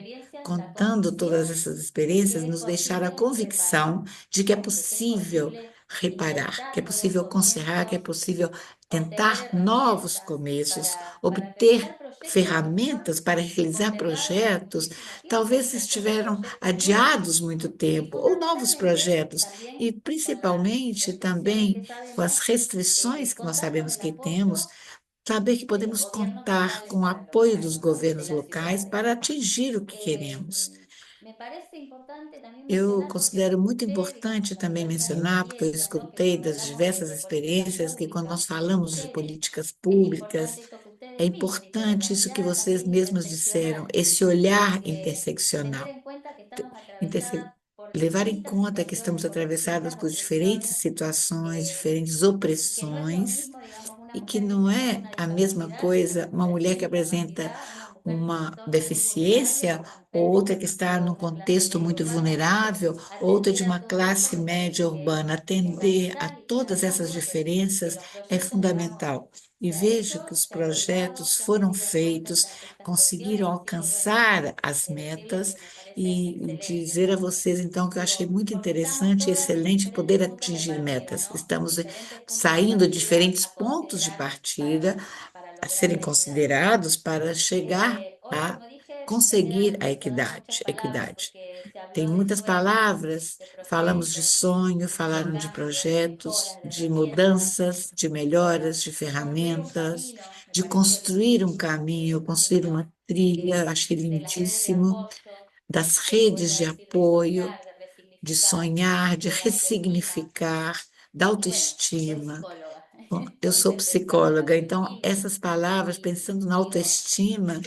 contando todas essas experiências, nos deixaram a convicção de que é possível reparar, que é possível consertar, que é possível tentar novos começos, obter ferramentas para realizar projetos, talvez estiveram adiados muito tempo, ou novos projetos, e principalmente também com as restrições que nós sabemos que temos, saber que podemos contar com o apoio dos governos locais para atingir o que queremos. Eu considero muito importante também mencionar, porque eu escutei das diversas experiências, que quando nós falamos de políticas públicas, é importante isso que vocês mesmos disseram, esse olhar interseccional. Interse- Levar em conta que estamos atravessados por diferentes situações, diferentes opressões, e que não é a mesma coisa uma mulher que apresenta uma deficiência, ou outra que está num contexto muito vulnerável, outra de uma classe média urbana. Atender a todas essas diferenças é fundamental. E vejo que os projetos foram feitos, conseguiram alcançar as metas, e dizer a vocês, então, que eu achei muito interessante e excelente poder atingir metas. Estamos saindo de diferentes pontos de partida a serem considerados para chegar a conseguir a equidade. Tem muitas palavras, falamos de sonho, falaram de projetos, de mudanças, de melhoras, de ferramentas, de construir um caminho, construir uma trilha, achei lindíssimo, das redes de apoio, de sonhar, de ressignificar, da autoestima. Bom, eu sou psicóloga, então essas palavras, pensando na autoestima,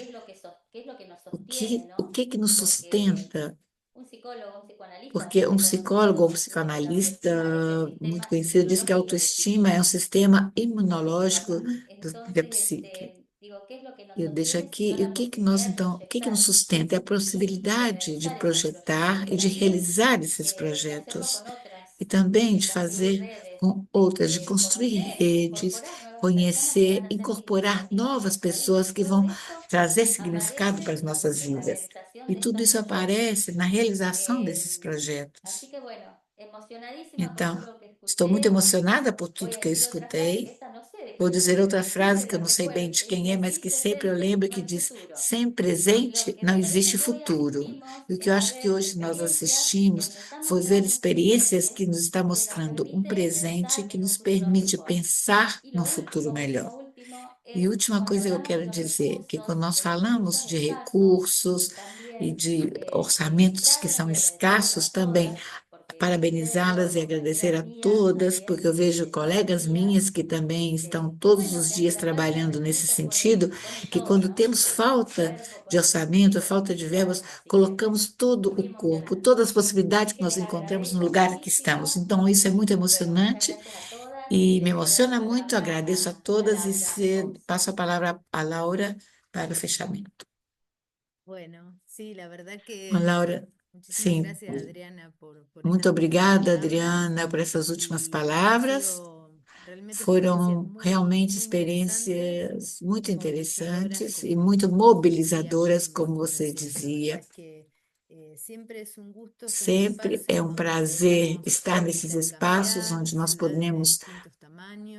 o que nos sustenta? Porque um psicólogo ou um psicanalista muito conhecido diz que a autoestima é um sistema imunológico da psique. Eu deixo aqui, e o que nós, então, o que nos sustenta? É a possibilidade de projetar e de realizar esses projetos, e também de fazer com outras, de construir redes, conhecer, incorporar novas pessoas que vão trazer significado para as nossas vidas. E tudo isso aparece na realização desses projetos. Então, estou muito emocionada por tudo que eu escutei. Vou dizer outra frase que eu não sei bem de quem é, mas que sempre eu lembro, que diz: sem presente não existe futuro. E o que eu acho que hoje nós assistimos foi ver experiências que nos está mostrando um presente que nos permite pensar no futuro melhor. E última coisa que eu quero dizer, que quando nós falamos de recursos e de orçamentos que são escassos também, parabenizá-las e agradecer a todas, porque eu vejo colegas minhas que também estão todos os dias trabalhando nesse sentido, que quando temos falta de orçamento, falta de verbas, colocamos todo o corpo, todas as possibilidades que nós encontramos no lugar que estamos. Então, isso é muito emocionante e me emociona muito. Agradeço a todas e passo a palavra à Laura para o fechamento. Bueno, sí, la verdad Laura, muchísimas sim. gracias, Adriana, Muito obrigada, Adriana, por essas últimas palavras. Foram realmente experiências muito interessantes e muito mobilizadoras, como você dizia. Sempre é um prazer estar nesses espaços onde nós podemos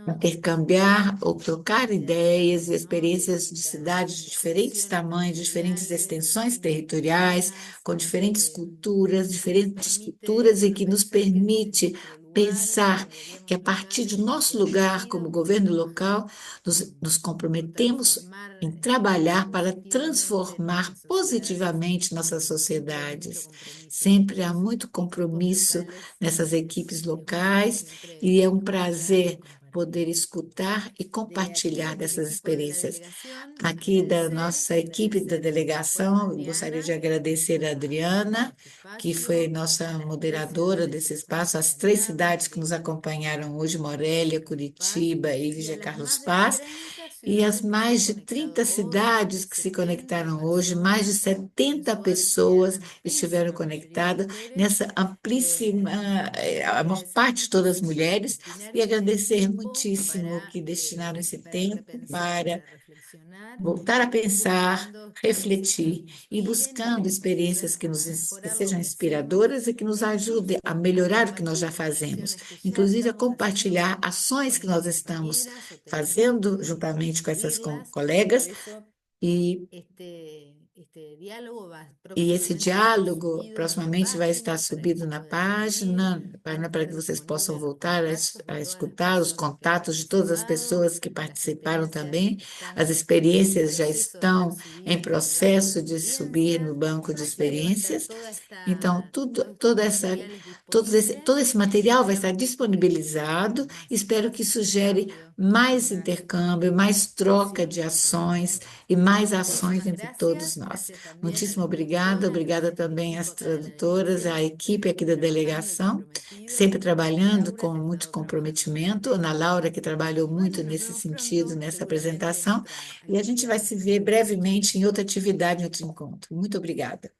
intercambiar ou trocar ideias e experiências de cidades de diferentes tamanhos, de diferentes extensões territoriais, com diferentes culturas, e que nos permite pensar que, a partir de nosso lugar como governo local, nos comprometemos em trabalhar para transformar positivamente nossas sociedades. Sempre há muito compromisso nessas equipes locais e é um prazer poder escutar e compartilhar dessas experiências. Aqui da nossa equipe da delegação, eu gostaria de agradecer a Adriana, que foi nossa moderadora desse espaço, as 3 cidades que nos acompanharam hoje, Morélia, Curitiba e Lígia Carlos Paz, e as mais de 30 cidades que se conectaram hoje, mais de 70 pessoas estiveram conectadas nessa amplíssima, a maior parte todas mulheres, e agradecer muitíssimo que destinaram esse tempo para voltar a pensar, refletir e buscando experiências que sejam inspiradoras e que nos ajudem a melhorar o que nós já fazemos, inclusive a compartilhar ações que nós estamos fazendo juntamente com essas colegas e esse diálogo proximamente vai estar subido na página para que vocês possam voltar a escutar os contatos de todas as pessoas que participaram também. As experiências já estão em processo de subir no banco de experiências. Então, todo esse material vai estar disponibilizado. Espero que isso gere mais intercâmbio, mais troca de ações e mais ações entre todos nós. Muitíssimo obrigada, obrigada também às tradutoras, à equipe aqui da delegação, sempre trabalhando com muito comprometimento, Ana Laura, que trabalhou muito nesse sentido, nessa apresentação, e a gente vai se ver brevemente em outra atividade, em outro encontro. Muito obrigada.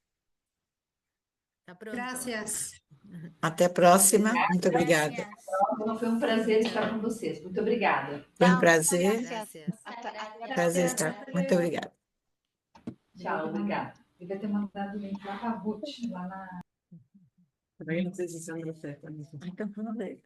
Gracias. Até a próxima, muito obrigada. Foi um prazer estar com vocês. Muito obrigada. Foi um prazer, Gracias. estar. Muito obrigada. Tchau, obrigada. Devia ter mandado o link lá para a Ruth, lá na... Também não sei se isso é certo. Então, vamos ver.